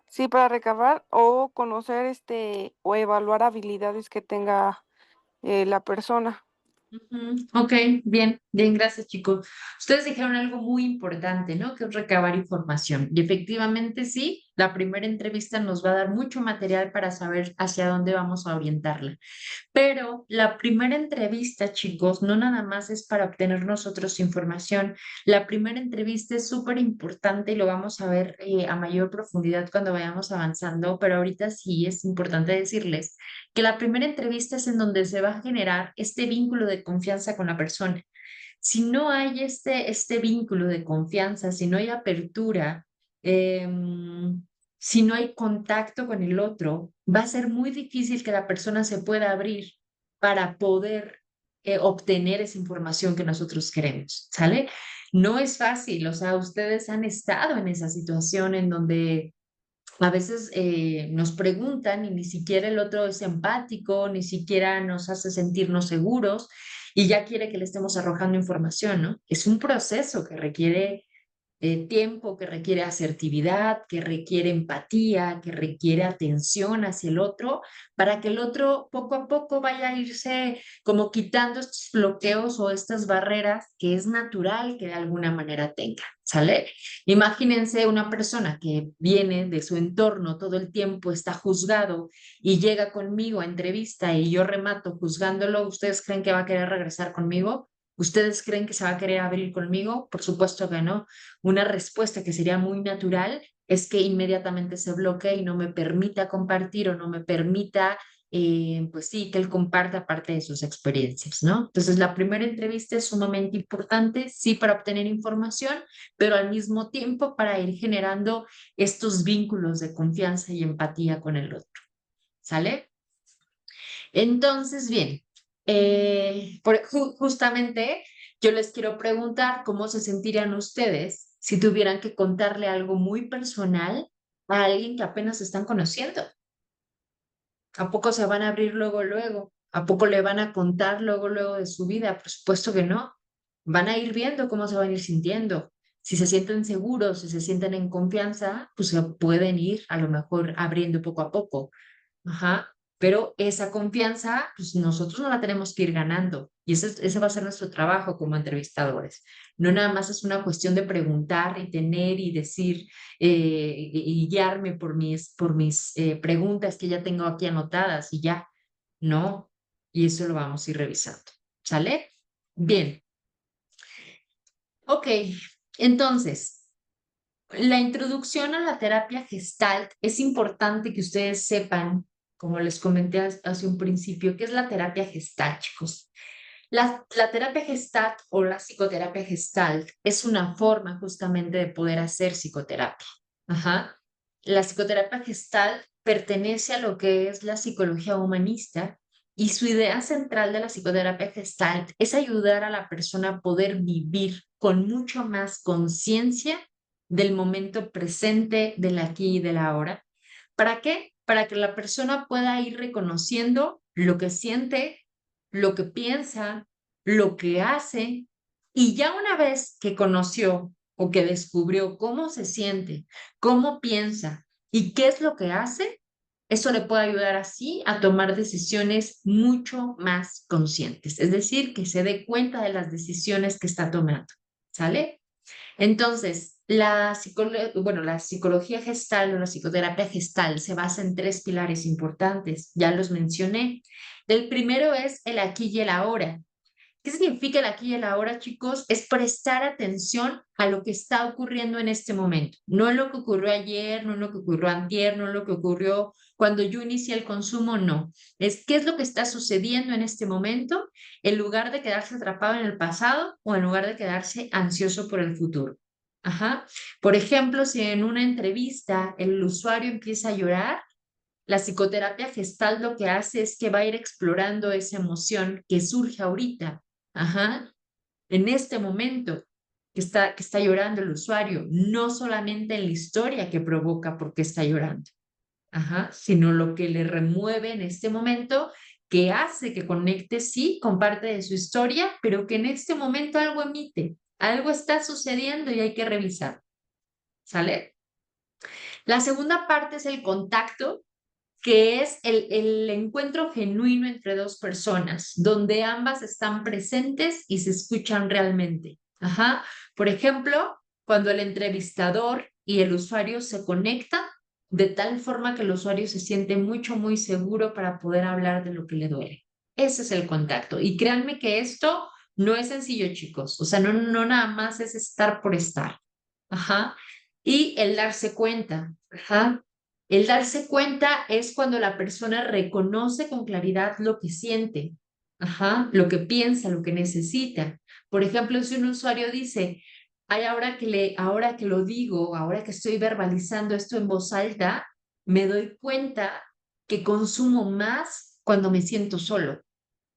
sí, para recabar o conocer, o evaluar habilidades que tenga la persona. Ujú, ok, bien, bien, gracias chicos. Ustedes dijeron algo muy importante, ¿no? Que es recabar información. Y efectivamente sí, la primera entrevista nos va a dar mucho material para saber hacia dónde vamos a orientarla. Pero la primera entrevista, chicos, no nada más es para obtener nosotros información. La primera entrevista es súper importante y lo vamos a ver a mayor profundidad cuando vayamos avanzando, pero ahorita sí es importante decirles que la primera entrevista es en donde se va a generar este vínculo de confianza con la persona. Si no hay este vínculo de confianza, si no hay apertura, si no hay contacto con el otro, va a ser muy difícil que la persona se pueda abrir para poder obtener esa información que nosotros queremos, ¿sale? No es fácil, o sea, ustedes han estado en esa situación en donde a veces nos preguntan y ni siquiera el otro es empático, ni siquiera nos hace sentirnos seguros y ya quiere que le estemos arrojando información, ¿no? Es un proceso que requiere tiempo, que requiere asertividad, que requiere empatía, que requiere atención hacia el otro, para que el otro poco a poco vaya a irse como quitando estos bloqueos o estas barreras que es natural que de alguna manera tenga, ¿sale? Imagínense una persona que viene de su entorno, todo el tiempo está juzgado y llega conmigo a entrevista y yo remato juzgándolo, ¿ustedes creen que va a querer regresar conmigo? ¿Ustedes creen que se va a querer abrir conmigo? Por supuesto que no. Una respuesta que sería muy natural es que inmediatamente se bloquee y no me permita compartir o no me permita, pues sí, que él comparta parte de sus experiencias, ¿no? Entonces, la primera entrevista es sumamente importante, sí, para obtener información, pero al mismo tiempo para ir generando estos vínculos de confianza y empatía con el otro, ¿sale? Entonces, bien, justamente yo les quiero preguntar cómo se sentirían ustedes si tuvieran que contarle algo muy personal a alguien que apenas están conociendo. ¿A poco se van a abrir luego, luego? ¿A poco le van a contar luego, luego de su vida? Por supuesto que no. Van a ir viendo cómo se van a ir sintiendo. Si se sienten seguros, si se sienten en confianza, pues se pueden ir a lo mejor abriendo poco a poco. Ajá. Pero esa confianza, pues nosotros no la tenemos que ir ganando. Y ese va a ser nuestro trabajo como entrevistadores. No nada más es una cuestión de preguntar y tener y decir y guiarme por mis preguntas que ya tengo aquí anotadas y ya. No. Y eso lo vamos a ir revisando. ¿Sale? Bien. Ok. Entonces, la introducción a la terapia Gestalt es importante que ustedes sepan, como les comenté hace un principio, qué es la terapia Gestalt, chicos. La terapia Gestalt o la psicoterapia Gestalt es una forma justamente de poder hacer psicoterapia. Ajá. La psicoterapia Gestalt pertenece a lo que es la psicología humanista y su idea central de la psicoterapia Gestalt es ayudar a la persona a poder vivir con mucho más conciencia del momento presente, del aquí y del ahora. ¿Para qué? Para que la persona pueda ir reconociendo lo que siente, lo que piensa, lo que hace, y ya una vez que conoció o que descubrió cómo se siente, cómo piensa y qué es lo que hace, eso le puede ayudar así a tomar decisiones mucho más conscientes, es decir, que se dé cuenta de las decisiones que está tomando, ¿sale? Entonces, la psicología gestal o la psicoterapia gestal se basa en tres pilares importantes, ya los mencioné. El primero es el aquí y el ahora. ¿Qué significa el aquí y el ahora, chicos? Es prestar atención a lo que está ocurriendo en este momento, no en lo que ocurrió ayer, no en lo que ocurrió antier, no en lo que ocurrió cuando yo inicié el consumo, no. Es qué es lo que está sucediendo en este momento en lugar de quedarse atrapado en el pasado o en lugar de quedarse ansioso por el futuro. Ajá. Por ejemplo, si en una entrevista el usuario empieza a llorar, la psicoterapia gestal lo que hace es que va a ir explorando esa emoción que surge ahorita, ajá, en este momento que está llorando el usuario, no solamente en la historia que provoca por qué está llorando, ajá, sino lo que le remueve en este momento, que hace que conecte, sí, con parte de su historia, pero que en este momento algo emite, algo está sucediendo y hay que revisar, ¿sale? La segunda parte es el contacto, que es el encuentro genuino entre dos personas, donde ambas están presentes y se escuchan realmente. Ajá. Por ejemplo, cuando el entrevistador y el usuario se conectan de tal forma que el usuario se siente mucho, muy seguro para poder hablar de lo que le duele. Ese es el contacto. Y créanme que esto no es sencillo, chicos. O sea, no nada más es estar por estar. Ajá. Y el darse cuenta. Ajá. El darse cuenta es cuando la persona reconoce con claridad lo que siente, ajá, lo que piensa, lo que necesita. Por ejemplo, si un usuario dice, ay, ahora que lo digo, ahora que estoy verbalizando esto en voz alta, me doy cuenta que consumo más cuando me siento solo.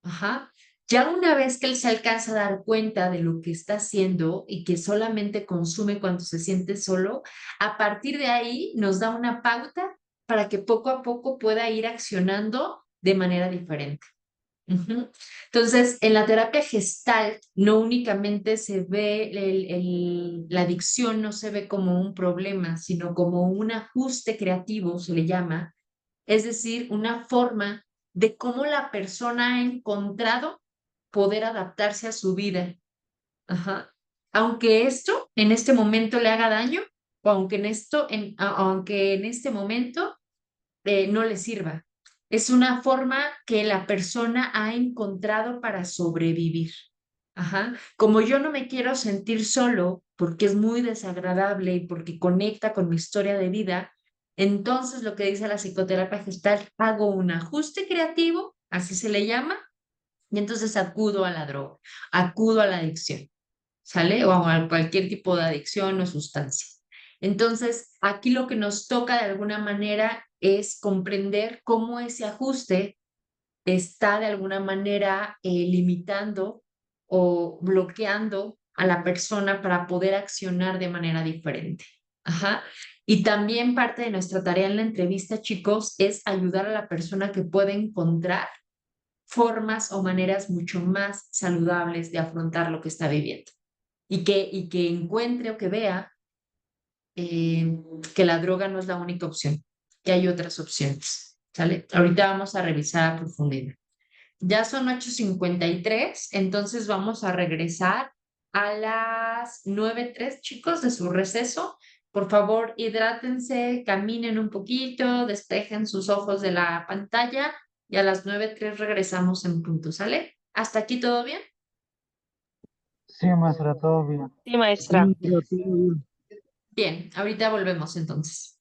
Ajá. Ya una vez que él se alcanza a dar cuenta de lo que está haciendo y que solamente consume cuando se siente solo, a partir de ahí nos da una pauta para que poco a poco pueda ir accionando de manera diferente. Ujú. Entonces, en la terapia Gestalt no únicamente se ve la adicción, no se ve como un problema, sino como un ajuste creativo, se le llama, es decir, una forma de cómo la persona ha encontrado poder adaptarse a su vida. Ajá. Aunque esto en este momento le haga daño, o aunque en este momento no le sirva. Es una forma que la persona ha encontrado para sobrevivir. Ajá. Como yo no me quiero sentir solo porque es muy desagradable y porque conecta con mi historia de vida, entonces lo que dice la psicoterapia gestal, hago un ajuste creativo, así se le llama, y entonces acudo a la droga, acudo a la adicción. ¿Sale? O a cualquier tipo de adicción o sustancia. Entonces, aquí lo que nos toca de alguna manera es comprender cómo ese ajuste está de alguna manera limitando o bloqueando a la persona para poder accionar de manera diferente. Ajá. Y también parte de nuestra tarea en la entrevista, chicos, es ayudar a la persona que pueda encontrar formas o maneras mucho más saludables de afrontar lo que está viviendo y que encuentre o que vea que la droga no es la única opción, que hay otras opciones. ¿Sale? Ahorita vamos a revisar a profundidad. Ya son 8:53, entonces vamos a regresar a las 9:03, chicos, de su receso. Por favor, hidrátense, caminen un poquito, despejen sus ojos de la pantalla y a las 9:03 regresamos en punto, ¿sale? ¿Hasta aquí todo bien? Sí, maestra, todo bien. Sí, maestra. Bien, ahorita volvemos entonces.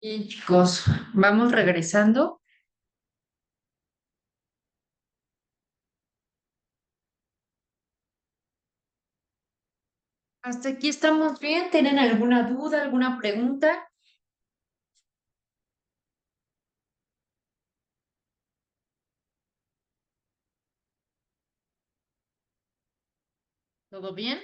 Bien, chicos, vamos regresando. Hasta aquí estamos bien. ¿Tienen alguna duda, alguna pregunta? ¿Todo bien?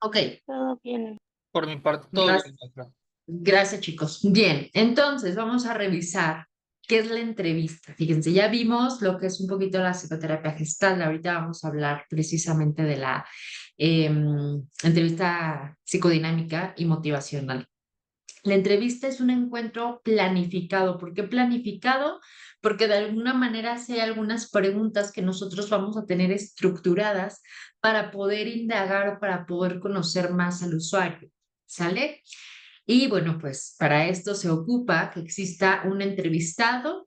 Ok, Todo bien. Por mi parte, todo gracias. bien, maestra. Gracias, chicos. Bien, entonces vamos a revisar qué es la entrevista. Fíjense, ya vimos lo que es un poquito la psicoterapia gestal. Ahorita vamos a hablar precisamente de la entrevista psicodinámica y motivacional. La entrevista es un encuentro planificado. ¿Por qué planificado? Porque de alguna manera sí hay algunas preguntas que nosotros vamos a tener estructuradas para poder indagar o para poder conocer más al usuario. ¿Sale? Y bueno, pues para esto se ocupa que exista un entrevistado,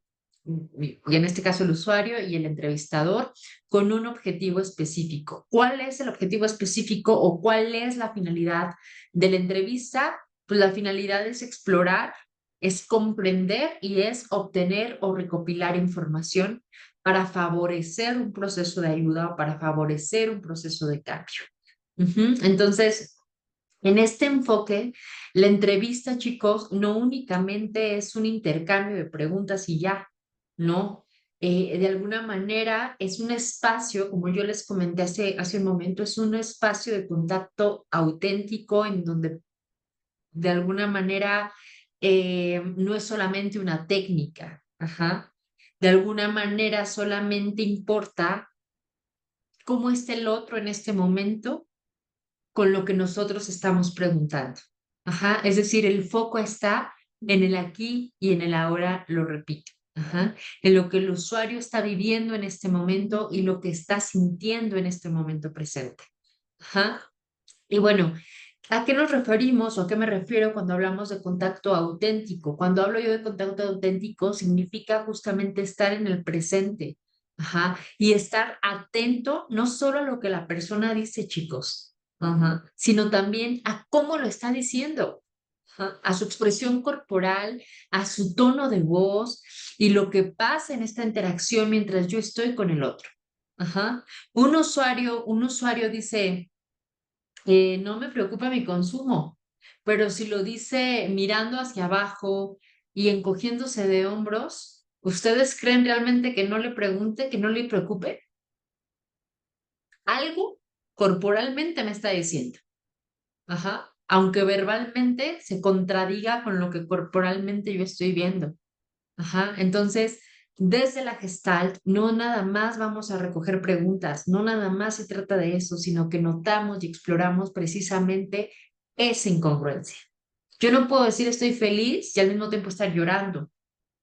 y en este caso el usuario y el entrevistador, con un objetivo específico. ¿Cuál es el objetivo específico o cuál es la finalidad de la entrevista? Pues la finalidad es explorar, es comprender y es obtener o recopilar información para favorecer un proceso de ayuda o para favorecer un proceso de cambio. Entonces, en este enfoque, la entrevista, chicos, no únicamente es un intercambio de preguntas y ya, no. De alguna manera es un espacio, como yo les comenté hace un momento, es un espacio de contacto auténtico en donde de alguna manera no es solamente una técnica, ajá. De alguna manera solamente importa cómo está el otro en este momento con lo que nosotros estamos preguntando. Ajá, es decir, el foco está en el aquí y en el ahora, lo repito. Ajá, en lo que el usuario está viviendo en este momento y lo que está sintiendo en este momento presente. Ajá. Y bueno, ¿a qué nos referimos o a qué me refiero cuando hablamos de contacto auténtico? Cuando hablo yo de contacto auténtico, significa justamente estar en el presente, ajá, y estar atento no solo a lo que la persona dice, chicos, ajá, sino también a cómo lo está diciendo, ajá, a su expresión corporal, a su tono de voz y lo que pasa en esta interacción mientras yo estoy con el otro. Ajá. Un usuario dice no me preocupa mi consumo, pero si lo dice mirando hacia abajo y encogiéndose de hombros, ¿ustedes creen realmente que no le pregunte, que no le preocupe? Algo corporalmente me está diciendo, ajá, aunque verbalmente se contradiga con lo que corporalmente yo estoy viendo. Ajá, entonces, desde la Gestalt, no nada más vamos a recoger preguntas, no nada más se trata de eso, sino que notamos y exploramos precisamente esa incongruencia. Yo no puedo decir estoy feliz y al mismo tiempo estar llorando.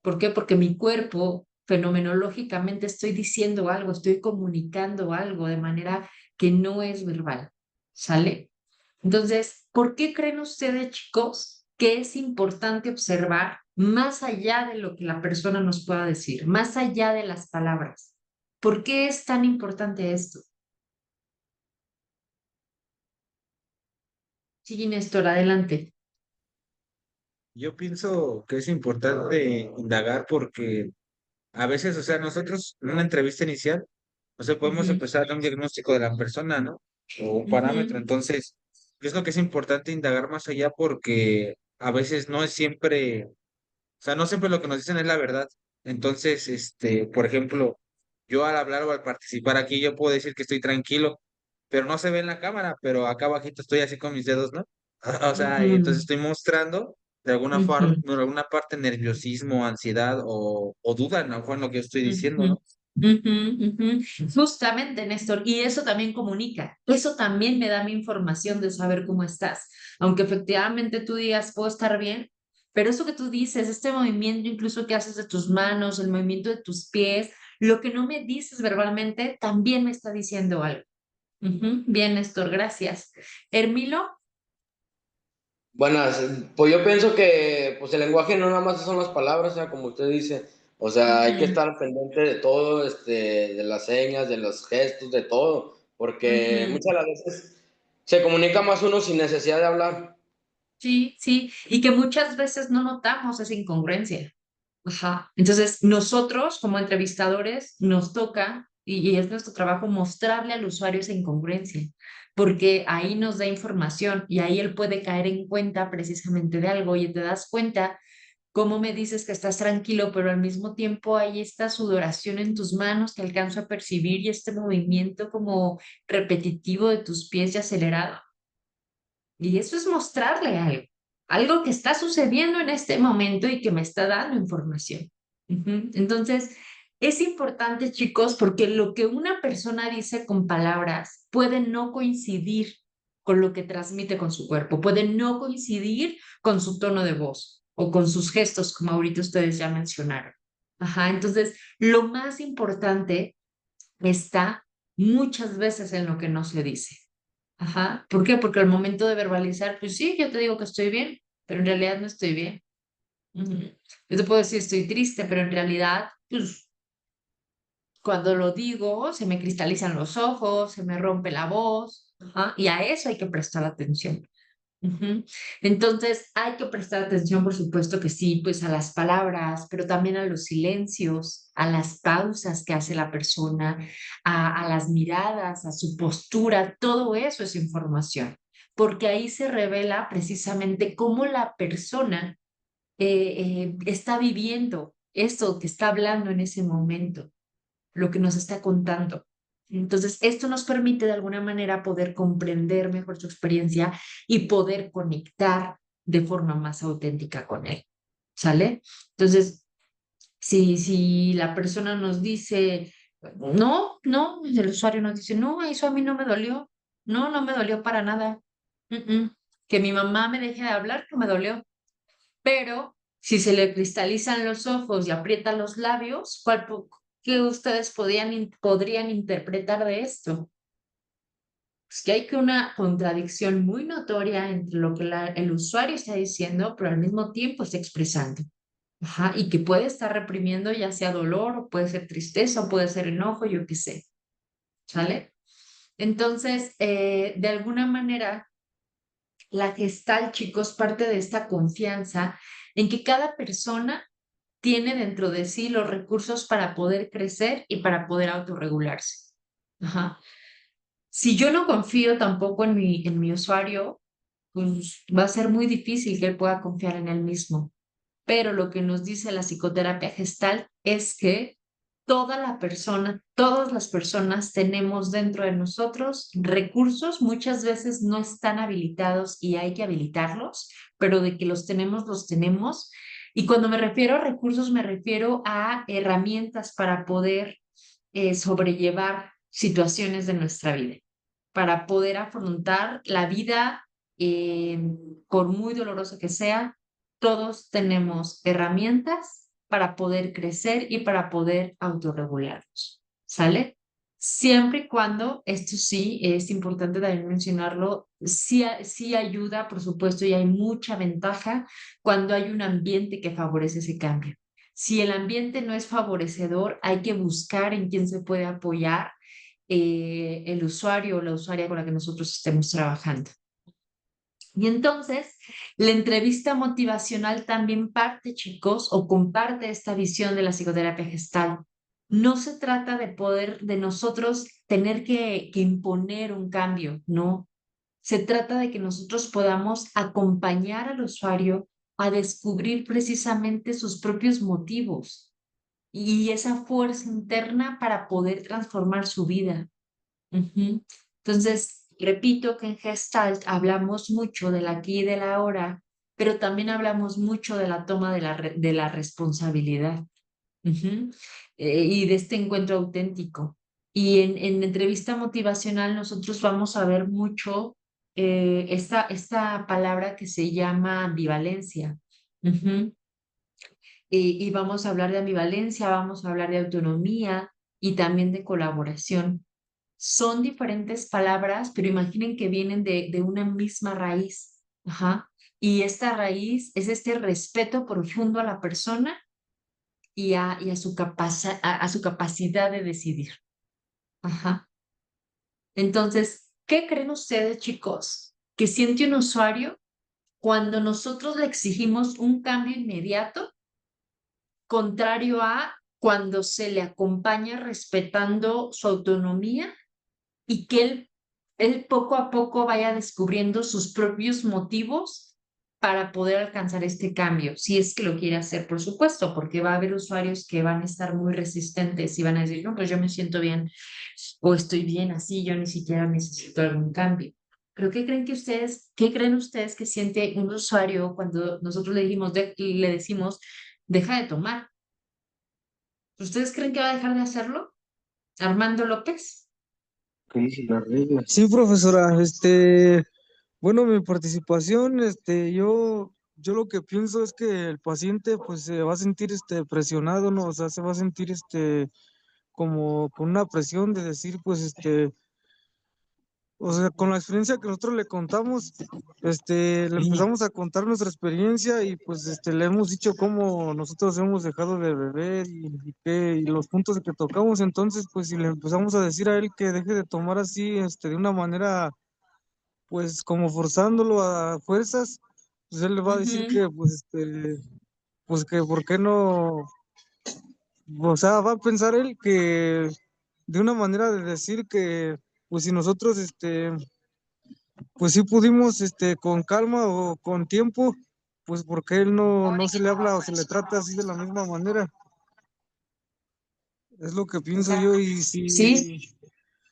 ¿Por qué? Porque mi cuerpo, fenomenológicamente, estoy diciendo algo, estoy comunicando algo de manera que no es verbal. ¿Sale? Entonces, ¿por qué creen ustedes, chicos, que es importante observar más allá de lo que la persona nos pueda decir, más allá de las palabras? ¿Por qué es tan importante esto? Sí, Néstor, adelante. Yo pienso que es importante indagar porque a veces, o sea, nosotros en una entrevista inicial, o sea, podemos Ujú, empezar a dar un diagnóstico de la persona, ¿no? O un parámetro. ujú, Entonces, yo creo que es importante indagar más allá porque a veces no es siempre, o sea, no siempre lo que nos dicen es la verdad. Entonces, por ejemplo, yo al hablar o al participar aquí, yo puedo decir que estoy tranquilo, pero no se ve en la cámara, pero acá abajito estoy así con mis dedos, ¿no? O sea, y entonces ujú, estoy mostrando ujú. de alguna parte nerviosismo, ansiedad o duda, ¿no? En lo que yo estoy diciendo, Ujú, ¿no? ujú, ujú. Justamente, Néstor, y eso también comunica, eso también me da mi información de saber cómo estás, aunque efectivamente tú digas, puedo estar bien, pero eso que tú dices, este movimiento incluso que haces de tus manos, el movimiento de tus pies, lo que no me dices verbalmente, también me está diciendo algo. Ujú. Bien, Néstor, gracias. Hermilo, Buenas, pues yo pienso que pues el lenguaje no nada más son las palabras, o sea, como usted dice, o sea, hay que ujú, estar pendiente de todo, de las señas, de los gestos, de todo, porque ujú. muchas de las veces se comunica más uno sin necesidad de hablar. Sí, sí, y que muchas veces no notamos esa incongruencia. Ajá. Entonces, nosotros como entrevistadores nos toca, y es nuestro trabajo, mostrarle al usuario esa incongruencia, porque ahí nos da información y ahí él puede caer en cuenta precisamente de algo. Y te das cuenta cómo me dices que estás tranquilo, pero al mismo tiempo hay esta sudoración en tus manos que alcanzo a percibir y este movimiento como repetitivo de tus pies y acelerado. Y eso es mostrarle algo, algo que está sucediendo en este momento y que me está dando información. Ujú. Entonces, es importante, chicos, porque lo que una persona dice con palabras puede no coincidir con lo que transmite con su cuerpo, puede no coincidir con su tono de voz o con sus gestos, como ahorita ustedes ya mencionaron. Ajá, entonces, lo más importante está muchas veces en lo que no se dice. Ajá. ¿Por qué? Porque al momento de verbalizar, pues sí, yo te digo que estoy bien, pero en realidad no estoy bien. Ujú. Yo te puedo decir estoy triste, pero en realidad, pues cuando lo digo, se me cristalizan los ojos, se me rompe la voz. Ajá. Y a eso hay que prestar atención. Ujú. Entonces, hay que prestar atención, por supuesto que sí, pues a las palabras, pero también a los silencios, a las pausas que hace la persona, a las miradas, a su postura, todo eso es información, porque ahí se revela precisamente cómo la persona está viviendo esto que está hablando en ese momento, lo que nos está contando. Entonces, esto nos permite de alguna manera poder comprender mejor su experiencia y poder conectar de forma más auténtica con él. ¿Sale? Entonces, si la persona nos dice, no, no, el usuario nos dice, no, eso a mí no me dolió, no, no me dolió para nada. Mm, Que mi mamá me deje de hablar, no me dolió. Pero si se le cristalizan los ojos y aprieta los labios, ¿qué ustedes podrían interpretar de esto? Pues que hay que una contradicción muy notoria entre lo que el usuario está diciendo, pero al mismo tiempo está expresando. Ajá, y que puede estar reprimiendo ya sea dolor, o puede ser tristeza, o puede ser enojo, yo qué sé. ¿Sale? Entonces, de alguna manera, la gestal, chicos, parte de esta confianza en que cada persona tiene dentro de sí los recursos para poder crecer y para poder autorregularse. Ajá. Si yo no confío tampoco en mi usuario, pues va a ser muy difícil que él pueda confiar en él mismo. Pero lo que nos dice la psicoterapia gestal es que todas las personas tenemos dentro de nosotros recursos, muchas veces no están habilitados y hay que habilitarlos, pero de que los tenemos, los tenemos. Y cuando me refiero a recursos, me refiero a herramientas para poder sobrellevar situaciones de nuestra vida, para poder afrontar la vida, eh, por muy dolorosa que sea. Todos tenemos herramientas para poder crecer y para poder autorregularnos, ¿sale? Siempre y cuando, esto sí, es importante también mencionarlo, sí ayuda, por supuesto, y hay mucha ventaja cuando hay un ambiente que favorece ese cambio. Si el ambiente no es favorecedor, hay que buscar en quién se puede apoyar el usuario o la usuaria con la que nosotros estemos trabajando. Y entonces, la entrevista motivacional también parte, chicos, o comparte esta visión de la psicoterapia gestal. No se trata de poder, de nosotros tener que imponer un cambio, no. Se trata de que nosotros podamos acompañar al usuario a descubrir precisamente sus propios motivos y esa fuerza interna para poder transformar su vida. Ujú. Entonces, repito que en Gestalt hablamos mucho del aquí y del ahora, pero también hablamos mucho de la toma de la responsabilidad. Ujú. Y de este encuentro auténtico. Y en entrevista motivacional nosotros vamos a ver mucho esta palabra que se llama ambivalencia. Ujú. Y vamos a hablar de ambivalencia, vamos a hablar de autonomía y también de colaboración. Son diferentes palabras, pero imaginen que vienen de una misma raíz. Ajá. Y esta raíz es este respeto profundo a la persona y a a su capacidad de decidir. Ajá. Entonces, ¿qué creen ustedes, chicos? ¿Que siente un usuario cuando nosotros le exigimos un cambio inmediato, contrario a cuando se le acompaña respetando su autonomía y que él poco a poco vaya descubriendo sus propios motivos para poder alcanzar este cambio, si es que lo quiere hacer, por supuesto, porque va a haber usuarios que van a estar muy resistentes y van a decir, no, pues yo me siento bien o estoy bien así, yo ni siquiera necesito algún cambio. Pero qué creen ustedes que siente un usuario cuando nosotros le decimos, deja de tomar? ¿Ustedes creen que va a dejar de hacerlo? Armando López. ¿Qué dice la regla? Sí, profesora, bueno, mi participación, yo lo que pienso es que el paciente pues se va a sentir presionado, ¿no? O sea, se va a sentir como con una presión de decir, pues o sea, con la experiencia que nosotros le contamos, le empezamos a contar nuestra experiencia y pues le hemos dicho cómo nosotros hemos dejado de beber y los puntos que tocamos. Entonces, pues si le empezamos a decir a él que deje de tomar así, de una manera, pues como forzándolo a fuerzas, pues él le va a decir Ujú. que, pues que por qué no, o sea, va a pensar él que de una manera de decir que, pues si nosotros, pues sí pudimos, con calma o con tiempo, pues porque él no se le habla o se le trata así de la misma manera. Es lo que pienso yo y Sí, sí,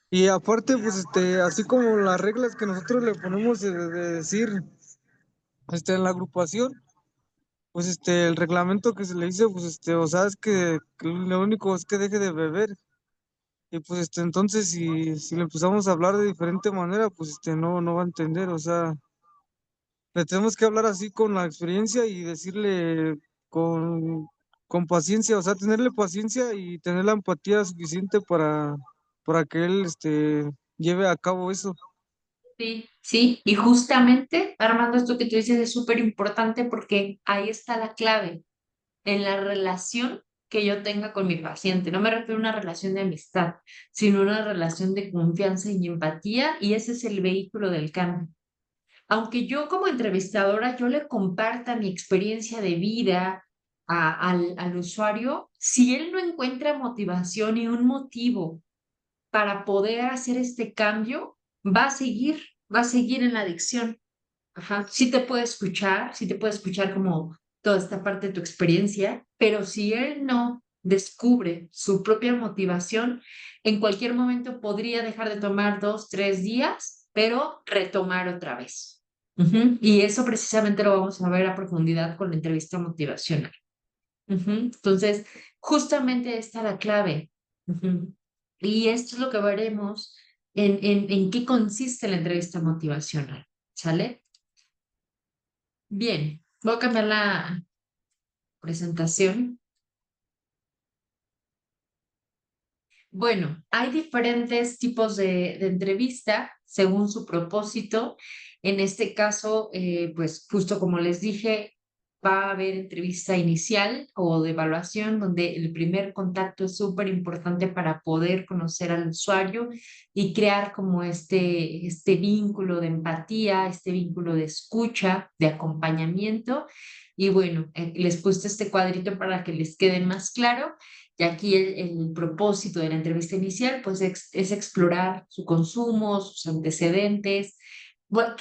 y aparte, pues así como las reglas que nosotros le ponemos de decir, en la agrupación, pues el reglamento que se le dice, pues o sea, es que lo único es que deje de beber. Y pues entonces si le empezamos a hablar de diferente manera, pues no va a entender, o sea. Le tenemos que hablar así con la experiencia y decirle con, con paciencia, o sea, tenerle paciencia y tener la empatía suficiente para que él lleve a cabo eso. sí, sí. Y justamente, Armando, esto que tú dices es súper importante porque ahí está la clave en la relación que yo tenga con mi paciente. No me refiero a una relación de amistad, sino una relación de confianza y empatía, y ese es el vehículo del cambio. Aunque yo como entrevistadora, yo le comparta mi experiencia de vida al usuario, si él no encuentra motivación y un motivo para poder hacer este cambio, va a seguir en la adicción. Ajá, sí te puede escuchar como toda esta parte de tu experiencia, pero si él no descubre su propia motivación, en cualquier momento podría dejar de tomar 2, 3 días, pero retomar otra vez. Ujú. Y eso precisamente lo vamos a ver a profundidad con la entrevista motivacional. Ujú. Entonces, justamente esta es la clave. Ujú. Y esto es lo que veremos en qué consiste la entrevista motivacional. ¿Sale? Bien, voy a cambiar la presentación. Bueno, hay diferentes tipos de entrevista según su propósito. En este caso, pues justo como les dije, va a haber entrevista inicial o de evaluación, donde el primer contacto es súper importante para poder conocer al usuario y crear como este vínculo de empatía, este vínculo de escucha, de acompañamiento. Y bueno, les puse este cuadrito para que les quede más claro. Y aquí el propósito de la entrevista inicial, pues es explorar su consumo, sus antecedentes,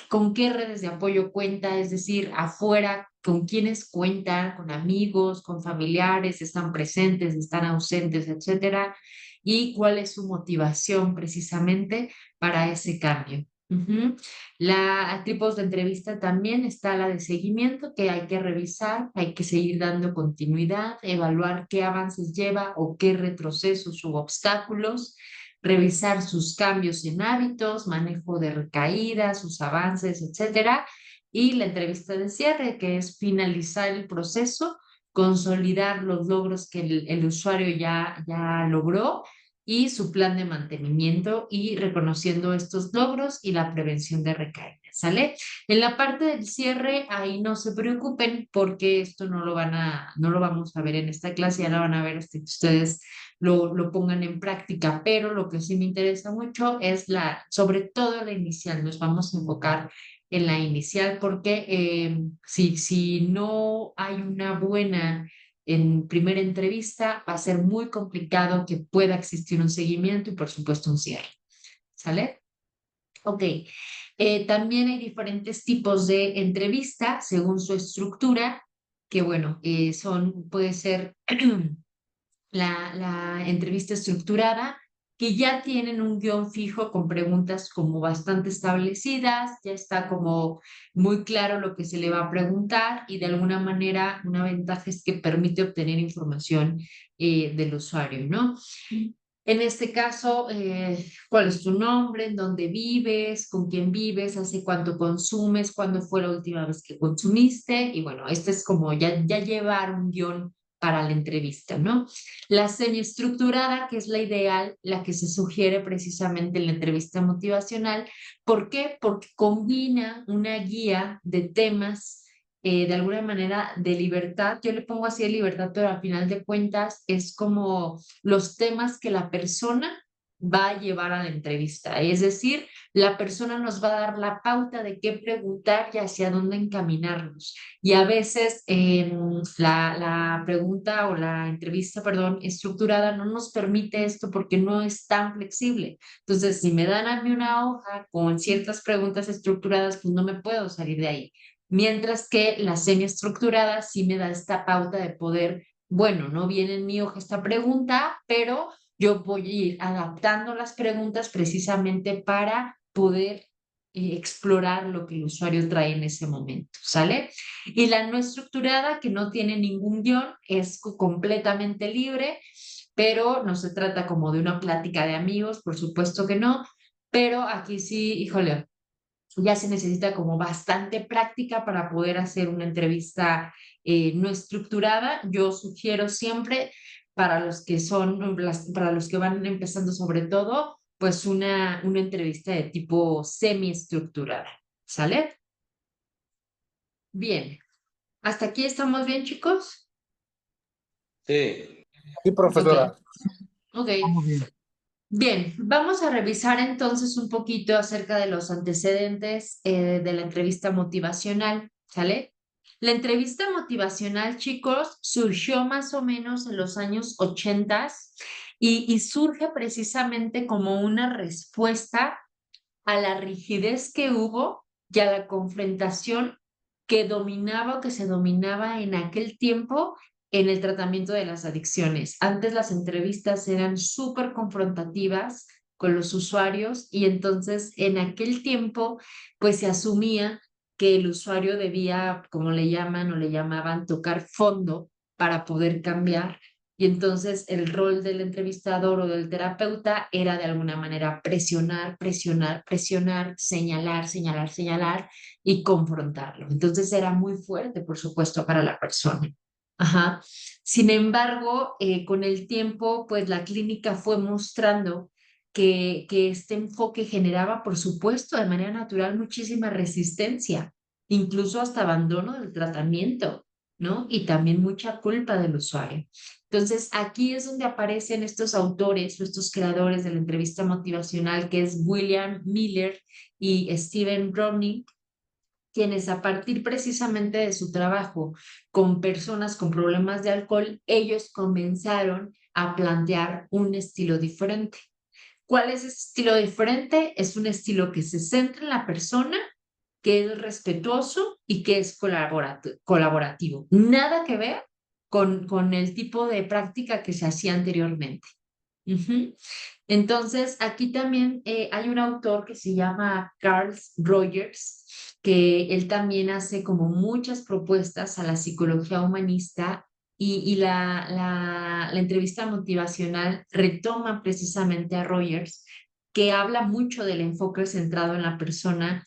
con qué redes de apoyo cuenta, es decir, afuera, con quiénes cuentan, con amigos, con familiares, están presentes, están ausentes, etcétera, y cuál es su motivación precisamente para ese cambio. Ujú. Tipos de entrevista también está la de seguimiento que hay que revisar, hay que seguir dando continuidad, evaluar qué avances lleva o qué retrocesos u obstáculos, revisar sus cambios en hábitos, manejo de recaídas, sus avances, etcétera. Y la entrevista de cierre, que es finalizar el proceso, consolidar los logros que el usuario ya logró y su plan de mantenimiento y reconociendo estos logros y la prevención de recaídas, ¿sale? En la parte del cierre, ahí no se preocupen porque esto no lo vamos a ver en esta clase, ya lo van a ver hasta que ustedes lo pongan en práctica, pero lo que sí me interesa mucho es sobre todo la inicial, nos vamos a enfocar en la inicial, porque si no hay una buena en primera entrevista, va a ser muy complicado que pueda existir un seguimiento y por supuesto un cierre. ¿Sale? Ok. También hay diferentes tipos de entrevista según su estructura, que bueno, puede ser la entrevista estructurada, que ya tienen un guión fijo con preguntas como bastante establecidas, ya está como muy claro lo que se le va a preguntar y de alguna manera una ventaja es que permite obtener información del usuario, ¿no? En este caso, ¿cuál es tu nombre? ¿En dónde vives? ¿Con quién vives? ¿Hace cuánto consumes? ¿Cuándo fue la última vez que consumiste? Y bueno, este es como ya llevar un guión para la entrevista, ¿no? La semiestructurada, que es la ideal, la que se sugiere precisamente en la entrevista motivacional. ¿Por qué? Porque combina una guía de temas de alguna manera de libertad. Yo le pongo así de libertad, pero al final de cuentas es como los temas que la persona va a llevar a la entrevista. Es decir, la persona nos va a dar la pauta de qué preguntar y hacia dónde encaminarnos. Y a veces la pregunta o la entrevista, perdón, estructurada no nos permite esto porque no es tan flexible. Entonces, si me dan a mí una hoja con ciertas preguntas estructuradas, pues no me puedo salir de ahí. Mientras que la semiestructurada sí me da esta pauta de poder, bueno, no viene en mi hoja esta pregunta, pero yo voy a ir adaptando las preguntas precisamente para poder explorar lo que el usuario trae en ese momento, ¿sale? Y la no estructurada, que no tiene ningún guión, es completamente libre, pero no se trata como de una plática de amigos, por supuesto que no, pero aquí sí, híjole, ya se necesita como bastante práctica para poder hacer una entrevista no estructurada. Yo sugiero siempre para los que para los que van empezando sobre todo, pues una entrevista de tipo semiestructurada. ¿Sale? Bien. ¿Hasta aquí estamos bien, chicos? Sí. Sí, profesora. Ok. Muy bien. Bien, vamos a revisar entonces un poquito acerca de los antecedentes de la entrevista motivacional, ¿sale? La entrevista motivacional, chicos, surgió más o menos en los años 80 y surge precisamente como una respuesta a la rigidez que hubo y a la confrontación que dominaba o que se dominaba en aquel tiempo en el tratamiento de las adicciones. Antes las entrevistas eran súper confrontativas con los usuarios y entonces en aquel tiempo pues se asumía que el usuario debía, como le llaman o le llamaban, tocar fondo para poder cambiar. Y entonces el rol del entrevistador o del terapeuta era de alguna manera presionar, presionar, presionar, señalar, señalar, señalar y confrontarlo. Entonces era muy fuerte, por supuesto, para la persona. Ajá. Sin embargo, con el tiempo, pues la clínica fue mostrando que este enfoque generaba, por supuesto, de manera natural muchísima resistencia, incluso hasta abandono del tratamiento, ¿no? Y también mucha culpa del usuario. Entonces, aquí es donde aparecen estos autores o estos creadores de la entrevista motivacional, que es William Miller y Stephen Browning, quienes a partir precisamente de su trabajo con personas con problemas de alcohol, ellos comenzaron a plantear un estilo diferente. ¿Cuál es ese estilo diferente? Es un estilo que se centra en la persona, que es respetuoso y que es colaborativo. Nada que ver con el tipo de práctica que se hacía anteriormente. Ujú. Entonces, aquí también hay un autor que se llama Carl Rogers, que él también hace como muchas propuestas a la psicología humanista y la entrevista motivacional retoma precisamente a Rogers, que habla mucho del enfoque centrado en la persona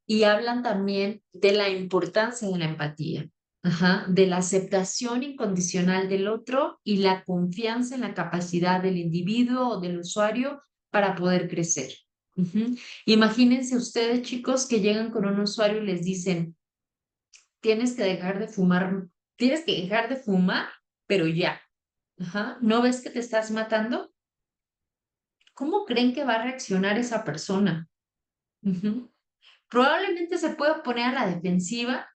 y hablan también de la importancia de la empatía. Ajá, de la aceptación incondicional del otro y la confianza en la capacidad del individuo o del usuario para poder crecer. Ujú. Imagínense ustedes, chicos, que llegan con un usuario y les dicen, tienes que dejar de fumar, tienes que dejar de fumar, pero ya. Ajá. ¿No ves que te estás matando? ¿Cómo creen que va a reaccionar esa persona? Ujú. probablemente se pueda poner a la defensiva,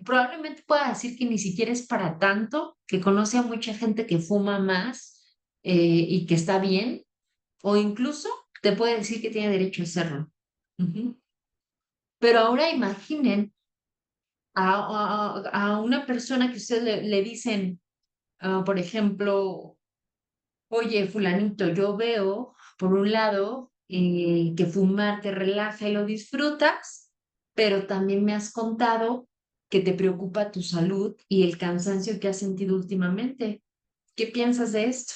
probablemente pueda decir que ni siquiera es para tanto, que conoce a mucha gente que fuma más y que está bien, o incluso te puede decir que tiene derecho a hacerlo. Ujú. Pero ahora imaginen a una persona que ustedes le dicen, por ejemplo, oye, fulanito, yo veo, por un lado, que fumar te relaja y lo disfrutas, pero también me has contado que te preocupa tu salud y el cansancio que has sentido últimamente. ¿Qué piensas de esto?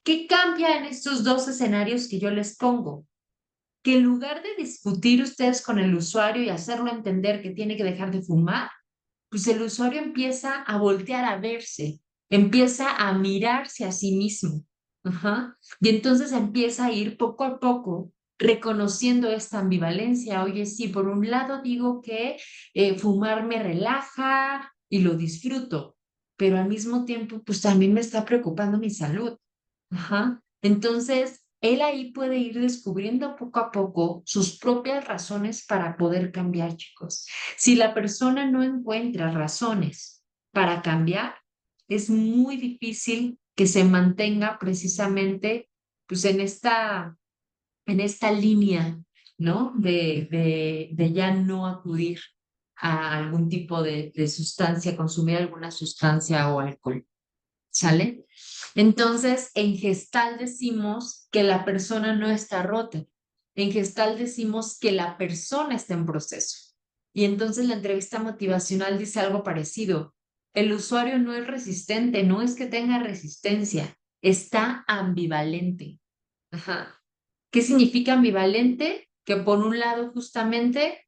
¿Qué cambia en estos dos escenarios que yo les pongo? Que en lugar de discutir ustedes con el usuario y hacerlo entender que tiene que dejar de fumar, pues el usuario empieza a voltear a verse, empieza a mirarse a sí mismo. Ajá. Y entonces empieza a ir poco a poco reconociendo esta ambivalencia. Oye, sí, por un lado digo que fumar me relaja y lo disfruto, pero al mismo tiempo, pues también me está preocupando mi salud. Ajá. Entonces, él ahí puede ir descubriendo poco a poco sus propias razones para poder cambiar, chicos. Si la persona no encuentra razones para cambiar, es muy difícil que se mantenga precisamente pues en esta línea, ¿no? De ya no acudir a algún tipo de sustancia, consumir alguna sustancia o alcohol. ¿Sale? Entonces, en Gestal decimos que la persona no está rota. En Gestal decimos que la persona está en proceso. Y entonces la entrevista motivacional dice algo parecido. El usuario no es resistente, no es que tenga resistencia, está ambivalente. Ajá. ¿Qué significa ambivalente? Que por un lado justamente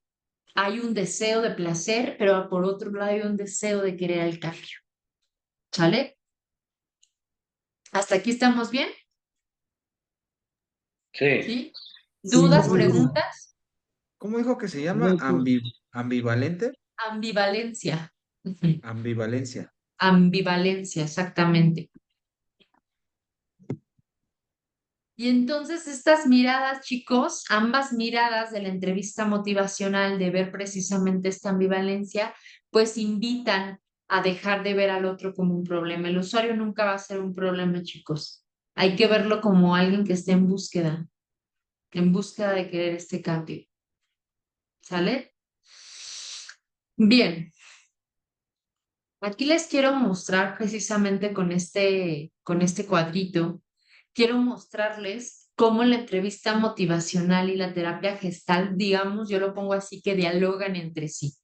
hay un deseo de placer, pero por otro lado hay un deseo de querer el cambio. ¿Sale? ¿Hasta aquí estamos bien? Sí. ¿Sí? Sí, ¿Dudas, maestra. preguntas? ¿Cómo dijo que se llama? Correcto. Ambivalente. Ambivalencia. Ujú. Ambivalencia. Ambivalencia, exactamente. Y entonces estas miradas, chicos, ambas miradas de la entrevista motivacional de ver precisamente esta ambivalencia, pues invitan a dejar de ver al otro como un problema. El usuario nunca va a ser un problema, chicos. Hay que verlo como alguien que esté en búsqueda de querer este cambio. ¿Sale? Bien, aquí les quiero mostrar precisamente con este cuadrito, quiero mostrarles cómo la entrevista motivacional y la terapia gestal, digamos, yo lo pongo así, que dialogan entre sí.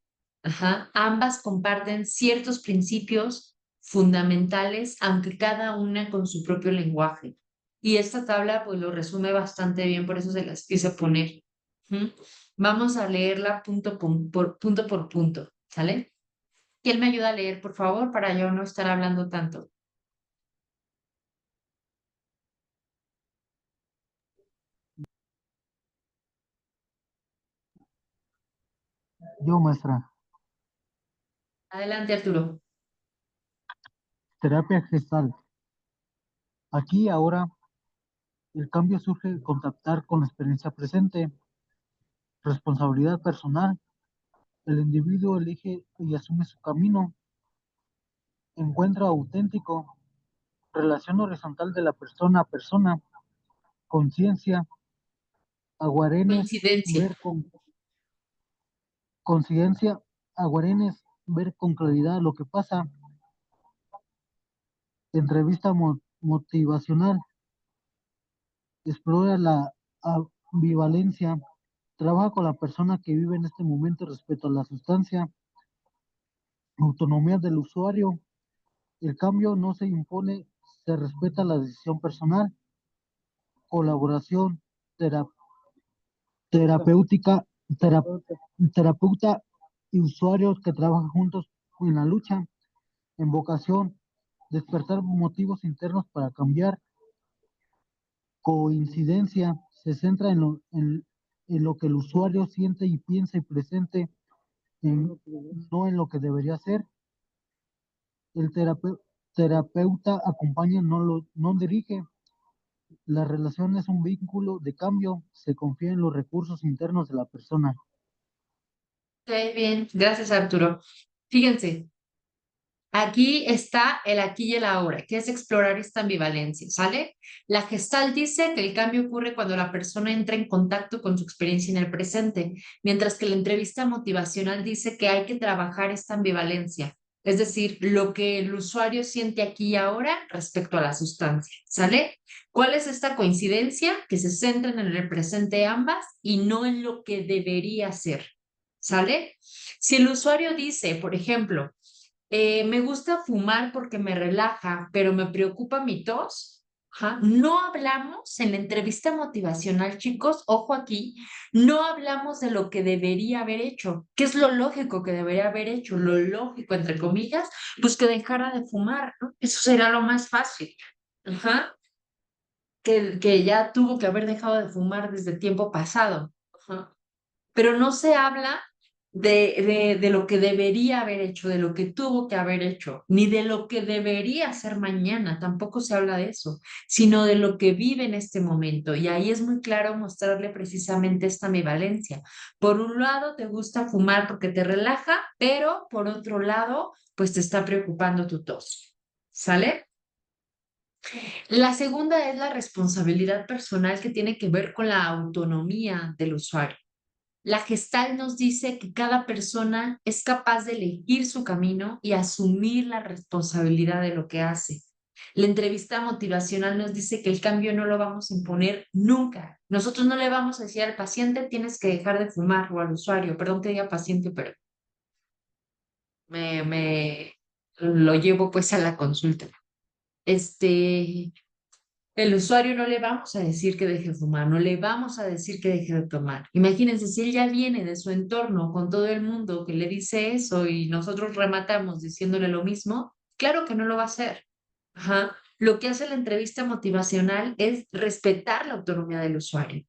Ajá. Ambas comparten ciertos principios fundamentales, aunque cada una con su propio lenguaje. Y esta tabla pues lo resume bastante bien, por eso se las quise poner. Ujú. Vamos a leerla punto por punto, ¿sale? ¿Quién me ayuda a leer, por favor, para yo no estar hablando tanto? Yo, maestra. Adelante, Arturo. Terapia gestal. Aquí, ahora, el cambio surge de contactar con la experiencia presente, responsabilidad personal. El individuo elige y asume su camino, encuentro auténtico, relación horizontal de la persona a persona, conciencia, aguarenes, Coincidencia. ver con conciencia, aguarenes, ver con claridad lo que pasa, entrevista motivacional, explora la ambivalencia, trabaja con la persona que vive en este momento respecto a la sustancia, autonomía del usuario, el cambio no se impone, se respeta la decisión personal, colaboración, tera- terapéutica, tera- terapeuta y usuarios que trabajan juntos en la lucha, en vocación, despertar motivos internos para cambiar, coincidencia, se centra en lo que el usuario siente y piensa y presente, no en lo que debería ser. El terapeuta acompaña, no dirige. La relación es un vínculo de cambio, se confía en los recursos internos de la persona. Ok, bien, gracias Arturo. Fíjense, aquí está el aquí y el ahora, que es explorar esta ambivalencia, ¿sale? La Gestalt dice que el cambio ocurre cuando la persona entra en contacto con su experiencia en el presente, mientras que la entrevista motivacional dice que hay que trabajar esta ambivalencia, es decir, lo que el usuario siente aquí y ahora respecto a la sustancia, ¿sale? ¿Cuál es esta coincidencia? Que se centran en el presente ambas y no en lo que debería ser, ¿sale? Si el usuario dice, por ejemplo, me gusta fumar porque me relaja, pero me preocupa mi tos. Ajá. No hablamos en la entrevista motivacional, chicos, ojo aquí, no hablamos de lo que debería haber hecho. ¿Qué es lo lógico que debería haber hecho? Lo lógico, entre comillas, pues que dejara de fumar, ¿no? Eso será lo más fácil. Ajá. Que ya tuvo que haber dejado de fumar desde tiempo pasado. Ajá. Pero no se habla de lo que debería haber hecho, de lo que tuvo que haber hecho, ni de lo que debería hacer mañana, tampoco se habla de eso, sino de lo que vive en este momento. Y ahí es muy claro mostrarle precisamente esta ambivalencia. Por un lado, te gusta fumar porque te relaja, pero por otro lado, pues te está preocupando tu tos. ¿Sale? La segunda es la responsabilidad personal que tiene que ver con la autonomía del usuario. La Gestalt nos dice que cada persona es capaz de elegir su camino y asumir la responsabilidad de lo que hace. La entrevista motivacional nos dice que el cambio no lo vamos a imponer nunca. Nosotros no le vamos a decir al paciente tienes que dejar de fumar o al usuario, perdón que diga paciente, pero me lo llevo pues a la consulta. El usuario no le vamos a decir que deje de fumar, no le vamos a decir que deje de tomar. Imagínense, si él ya viene de su entorno con todo el mundo que le dice eso y nosotros rematamos diciéndole lo mismo, claro que no lo va a hacer. Ajá. Lo que hace la entrevista motivacional es respetar la autonomía del usuario.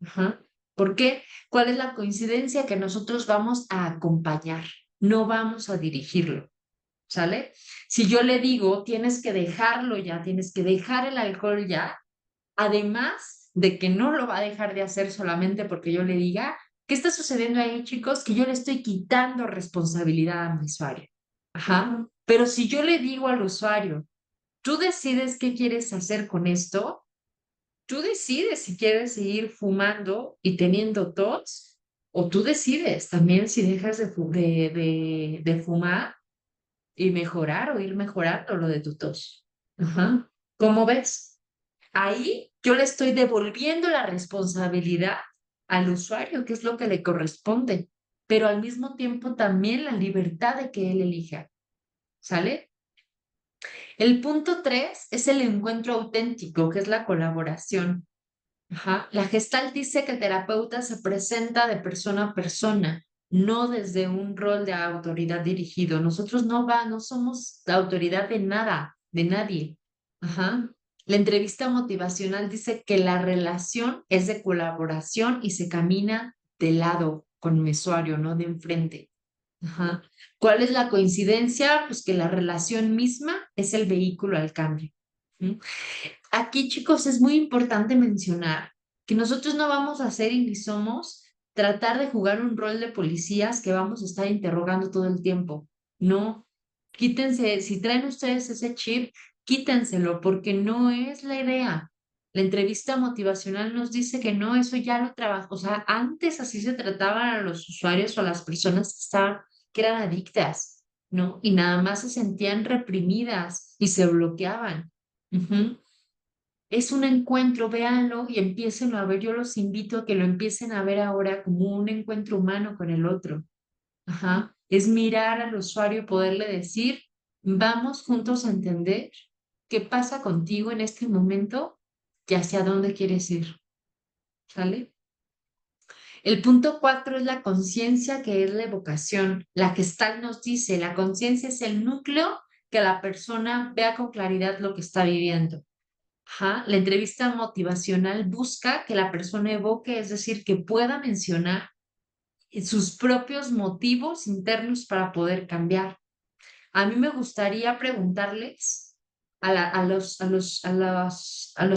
Ajá. ¿Por qué? ¿Cuál es la coincidencia? Que nosotros vamos a acompañar, no vamos a dirigirlo. ¿Sale? Si yo le digo, tienes que dejarlo ya, tienes que dejar el alcohol ya, además de que no lo va a dejar de hacer solamente porque yo le diga, ¿qué está sucediendo ahí, chicos? Que yo le estoy quitando responsabilidad a mi usuario. Ajá. Pero si yo le digo al usuario, tú decides qué quieres hacer con esto, tú decides si quieres seguir fumando y teniendo tos, o tú decides también si dejas de fumar y mejorar o ir mejorando lo de tu tos. Ajá. ¿Cómo ves? Ahí yo le estoy devolviendo la responsabilidad al usuario, que es lo que le corresponde, pero al mismo tiempo también la libertad de que él elija. ¿Sale? El punto 3 es el encuentro auténtico, que es la colaboración. Ajá. La Gestalt dice que el terapeuta se presenta de persona a persona, no desde un rol de autoridad dirigido. Nosotros no somos la autoridad de nada, de nadie. Ajá. La entrevista motivacional dice que la relación es de colaboración y se camina de lado con el usuario, no de enfrente. Ajá. ¿Cuál es la coincidencia? Pues que la relación misma es el vehículo al cambio. ¿Mm? Aquí, chicos, es muy importante mencionar que nosotros no vamos a hacer y ni somos tratar de jugar un rol de policías que vamos a estar interrogando todo el tiempo. No, quítense, si traen ustedes ese chip, quítenselo porque no es la idea. La entrevista motivacional nos dice que no, eso ya lo trabajo. O sea, antes así se trataban a los usuarios o a las personas que eran adictas, ¿no? Y nada más se sentían reprimidas y se bloqueaban. Ujú. Es un encuentro, véanlo y empiecen a ver. Yo los invito a que lo empiecen a ver ahora como un encuentro humano con el otro. Ajá. Es mirar al usuario y poderle decir, vamos juntos a entender qué pasa contigo en este momento y hacia dónde quieres ir. ¿Sale? El punto 4 es la conciencia, que es la evocación. La Gestalt nos dice, la conciencia es el núcleo que la persona vea con claridad lo que está viviendo. Ajá. La entrevista motivacional busca que la persona evoque, es decir, que pueda mencionar sus propios motivos internos para poder cambiar. A mí me gustaría preguntarles, a los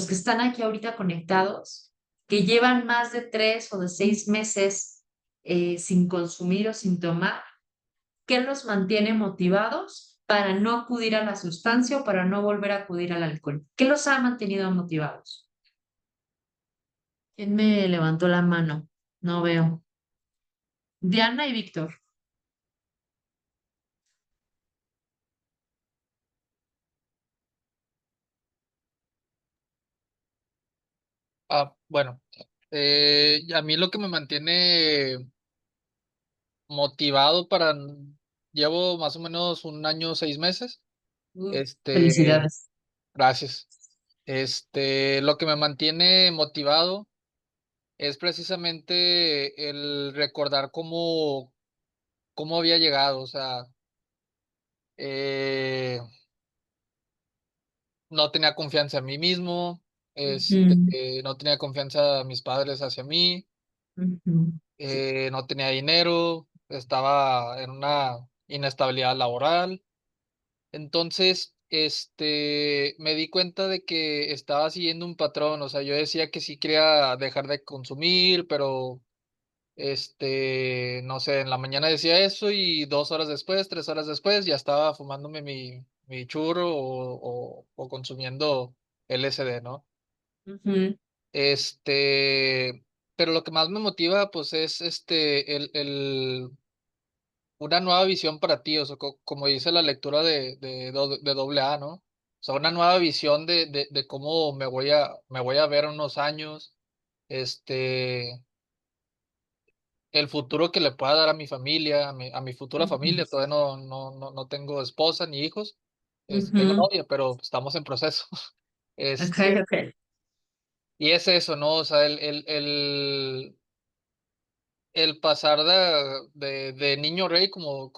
que están aquí ahorita conectados, que llevan más de 3 o de 6 meses sin consumir o sin tomar, ¿qué los mantiene motivados para no acudir a la sustancia o para no volver a acudir al alcohol? ¿Qué los ha mantenido motivados? ¿Quién me levantó la mano? No veo. Diana y Víctor. Bueno, y a mí lo que me mantiene motivado llevo más o menos 1 año, 6 meses. Felicidades. Gracias. Lo que me mantiene motivado es precisamente el recordar cómo había llegado. O sea, eh, no tenía confianza en mí mismo, Ujú, no tenía confianza mis padres hacia mí, ujú, no tenía dinero, estaba en una inestabilidad laboral. Entonces, me di cuenta de que estaba siguiendo un patrón. O sea, yo decía que sí quería dejar de consumir, pero, no sé, en la mañana decía eso y 2 horas después, 3 horas después, ya estaba fumándome mi churro o consumiendo LSD, ¿no? ujú, Pero lo que más me motiva, pues, es una nueva visión para ti. O sea, como dice la lectura de doble A, ¿no? O sea, una nueva visión de cómo me voy a ver en unos años, este, el futuro que le pueda dar a mi familia, a mi futura ujú, familia. Todavía no tengo esposa ni hijos. Tengo ujú. novia, pero estamos en proceso. Ok, Este, ok. y es eso, ¿no? O sea, el pasar de niño rey, como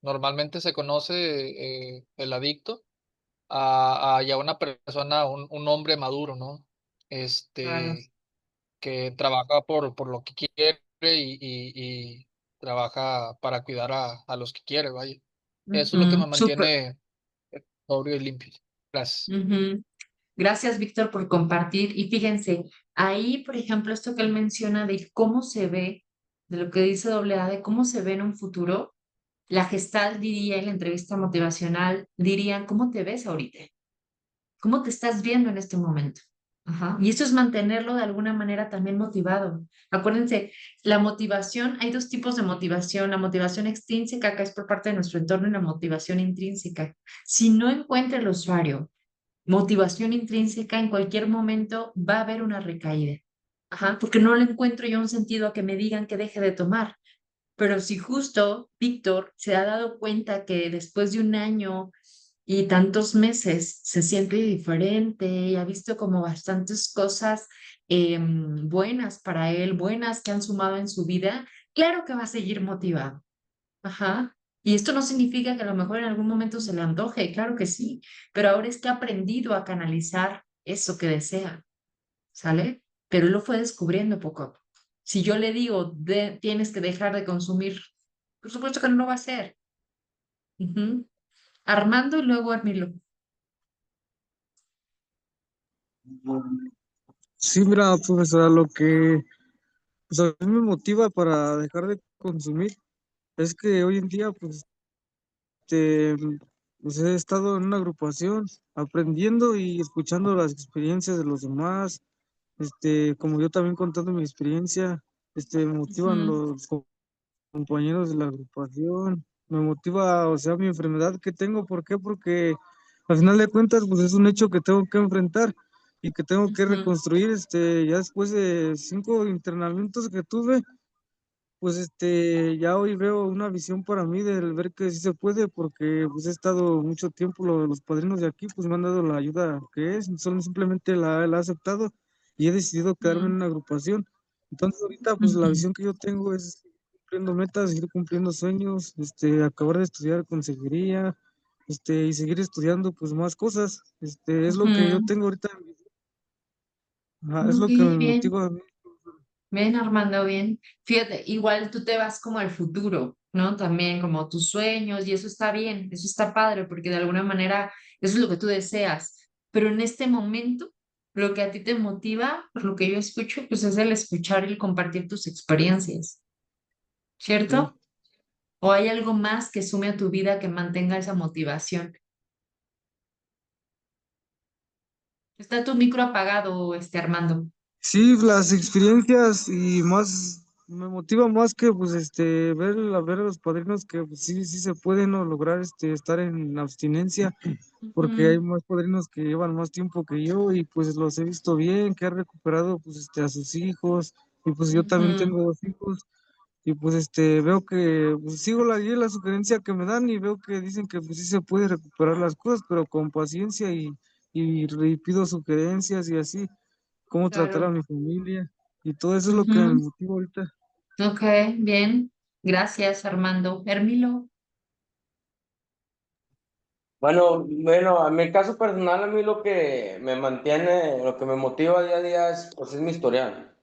normalmente se conoce, el adicto, a ya una persona, un hombre maduro, ¿no? Claro. Este, que trabaja por lo que quiere y trabaja para cuidar a los que quiere, vaya. Eso es lo que Ujú, me súper. mantiene sobrio y limpio. Gracias. Ujú. Gracias, Víctor, por compartir. Y fíjense, ahí, por ejemplo, esto que él menciona de cómo se ve, de lo que dice doble A, de cómo se ve en un futuro, la Gestalt diría en la entrevista motivacional, dirían, ¿cómo te ves ahorita? ¿Cómo te estás viendo en este momento? Ajá. Y eso es mantenerlo de alguna manera también motivado. Acuérdense, la motivación, hay dos tipos de motivación, la motivación extrínseca, que es por parte de nuestro entorno, y la motivación intrínseca. Si no encuentra el usuario motivación intrínseca, en cualquier momento va a haber una recaída. Ajá, porque no le encuentro yo un sentido a que me digan que deje de tomar. Pero si justo Víctor se ha dado cuenta que después de 1 año y tantos meses se siente diferente y ha visto como bastantes cosas buenas para él, buenas que han sumado en su vida, claro que va a seguir motivado. Ajá. Y esto no significa que a lo mejor en algún momento se le antoje, claro que sí, pero ahora es que ha aprendido a canalizar eso que desea, ¿sale? Pero él lo fue descubriendo poco a poco. Si yo le digo, tienes que dejar de consumir, por supuesto que no lo va a hacer. Ujú. Armando y luego Armilo. Sí, mira, profesora, lo que pues, a mí me motiva para dejar de consumir es que hoy en día, este, pues he estado en una agrupación aprendiendo y escuchando las experiencias de los demás, como yo también contando mi experiencia, me motivan Ujú, los compañeros de la agrupación, me motiva, o sea, mi enfermedad que tengo. ¿Por qué? Porque al final de cuentas, pues es un hecho que tengo que enfrentar y que tengo que ujú, reconstruir, ya después de 5 internamientos que tuve, pues ya hoy veo una visión para mí del ver que sí se puede, porque pues he estado mucho tiempo, los padrinos de aquí pues me han dado la ayuda que es, solo simplemente la he aceptado y he decidido quedarme en ujú, una agrupación. Entonces ahorita pues la ujú, visión que yo tengo es seguir cumpliendo metas, seguir cumpliendo sueños, acabar de estudiar consejería, y seguir estudiando pues más cosas, es lo que yo ujú. tengo ahorita, ajá, es Ok, lo que me bien. motiva a mí. Bien, Armando, bien. Fíjate, igual tú te vas como al futuro. ¿no? También como tus sueños, y eso está bien, eso está padre, porque de alguna manera eso es lo que tú deseas. Pero en este momento, lo que a ti te motiva, por lo que yo escucho, pues es el escuchar y el compartir tus experiencias, Sí. ¿cierto? ¿O hay algo más que sume a tu vida que mantenga esa motivación? Está tu micro apagado, Armando. Sí, las experiencias y más, me motiva más que pues ver a los padrinos que pues, sí, sí se pueden ¿no? lograr estar en abstinencia, porque hay Ujú, más padrinos que llevan más tiempo que yo y pues los he visto bien, que han recuperado pues a sus hijos, y pues yo también ujú, tengo 2 hijos, y pues veo que pues, sigo la sugerencia que me dan y veo que dicen que pues sí se puede recuperar las cosas, pero con paciencia y pido sugerencias y así cómo tratar a claro. mi familia y todo eso es lo que me Ujú, motiva ahorita. ok, bien. Gracias, Armando. Hermilo. Bueno, en mi caso personal, a mí lo que me mantiene, lo que me motiva día a día es, pues, es mi historial.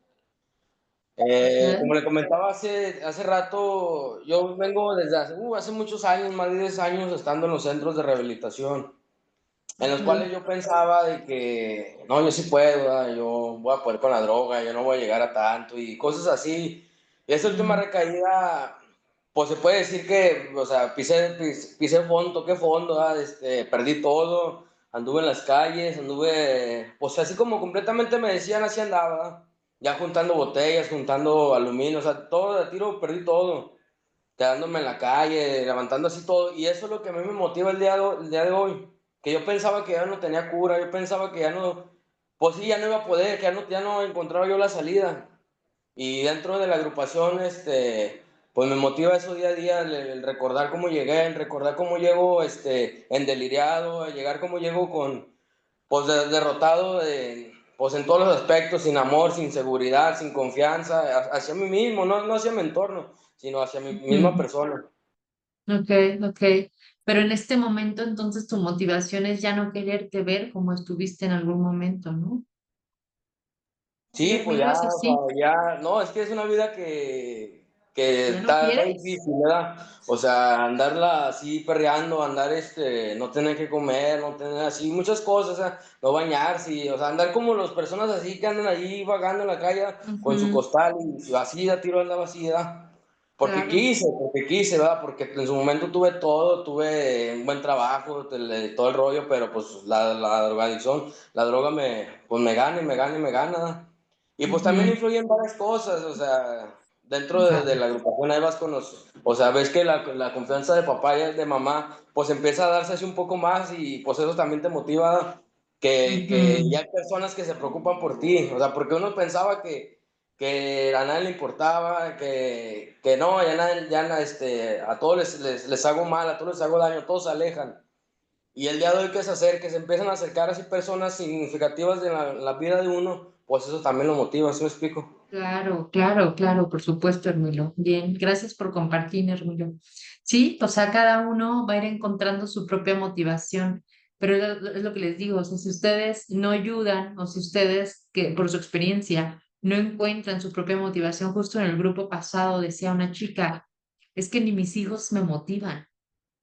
Ok. Como le comentaba hace rato, yo vengo desde hace muchos años, más de 10 años, estando en los centros de rehabilitación, en los Ujú, cuales yo pensaba de que, no, yo sí puedo, ¿verdad? Yo voy a poder con la droga, yo no voy a llegar a tanto y cosas así. Y esa última ujú, recaída, pues se puede decir que, o sea, pisé fondo, toqué fondo, ¿verdad? Perdí todo, anduve en las calles, anduve, pues así como completamente me decían, así andaba, ya juntando botellas, juntando aluminio, o sea, todo de tiro, perdí todo, quedándome en la calle, levantando así todo, y eso es lo que a mí me motiva el día de hoy, que yo pensaba que ya no tenía cura, yo pensaba que ya no, pues sí, ya no iba a poder, que ya no encontraba yo la salida, y dentro de la agrupación, pues me motiva eso día a día, el recordar cómo llegué, el recordar cómo llego, endeliriado, el llegar cómo llego pues derrotado, pues en todos los aspectos, sin amor, sin seguridad, sin confianza, hacia mí mismo, no hacia mi entorno, sino hacia mi misma ujú. persona. Ok, ok. Pero en este momento, entonces, tu motivación es ya no quererte ver como estuviste en algún momento, ¿no? Sí, Sí, pues Hermilo, ya, es o así. sea, ya, no, es que es una vida que ¿Ya no está quieres? difícil, ¿verdad? O sea, andarla así perreando, andar, no tener que comer, no tener así, muchas cosas, o sea, no bañarse, o sea, andar como las personas así que andan ahí vagando en la calle con su Ujú, costal y así, a tiro andaba así, ¿verdad? claro. Porque quise, ¿verdad? Porque en su momento tuve todo, tuve un buen trabajo, todo el rollo, pero pues la drogadicción, la droga pues me gana y me gana y me gana, ¿verdad? Y pues también Ujú, influyen varias cosas, o sea, dentro de claro. la agrupación ahí vas con o sea, ves que la confianza de papá y de mamá, pues empieza a darse así un poco más y pues eso también te motiva que Ujú, ya hay personas que se preocupan por ti, o sea, porque uno pensaba que a nadie le importaba, que no, a todos les hago mal, a todos les hago daño, todos se alejan. Y el día de hoy que se acerque, que se empiezan a acercar así personas significativas de la vida de uno, pues eso también lo motiva, ¿sí me explico? claro, claro, claro, por supuesto, Hermilo. Bien, gracias por compartir, Hermilo. Sí, o sea, cada uno va a ir encontrando su propia motivación, pero es lo que les digo, o sea, si ustedes no ayudan o si ustedes, que por su experiencia, no encuentran su propia motivación, justo en el grupo pasado decía una chica, es que ni mis hijos me motivan,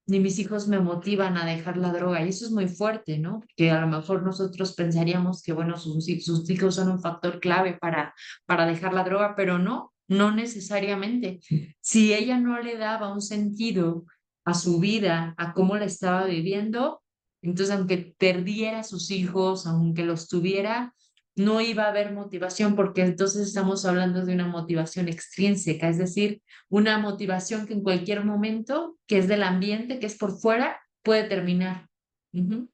ni mis hijos me motivan a dejar la droga. Y eso es muy fuerte, ¿no? Que a lo mejor nosotros pensaríamos que, bueno, sus hijos son un factor clave para dejar la droga, pero no, no necesariamente. Si ella no le daba un sentido a su vida, a cómo la estaba viviendo, entonces aunque perdiera a sus hijos, aunque los tuviera, no iba a haber motivación porque entonces estamos hablando de una motivación extrínseca, es decir, una motivación que en cualquier momento, que es del ambiente, que es por fuera, puede terminar. Ujú.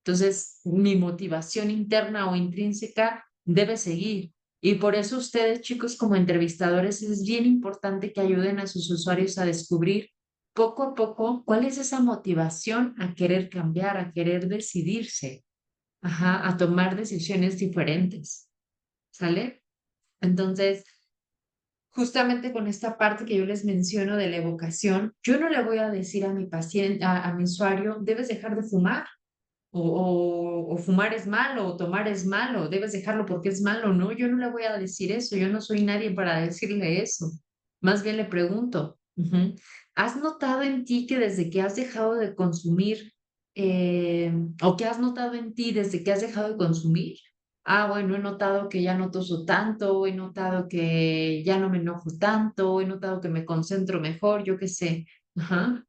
Entonces, mi motivación interna o intrínseca debe seguir. Y por eso ustedes, chicos, como entrevistadores, es bien importante que ayuden a sus usuarios a descubrir poco a poco cuál es esa motivación a querer cambiar, a querer decidirse, ajá, a tomar decisiones diferentes. ¿Sale? Entonces, justamente con esta parte que yo les menciono de la evocación, yo no le voy a decir a mi paciente, a mi usuario, debes dejar de fumar, o fumar es malo, o tomar es malo, debes dejarlo porque es malo. No, yo no le voy a decir eso, yo no soy nadie para decirle eso. Más bien le pregunto, Ujú. ¿Has notado en ti que desde que has dejado de consumir, o qué has notado en ti desde que has dejado de consumir? Ah, bueno, he notado que ya no toso tanto, he notado que ya no me enojo tanto, he notado que me concentro mejor, yo qué sé. Ajá.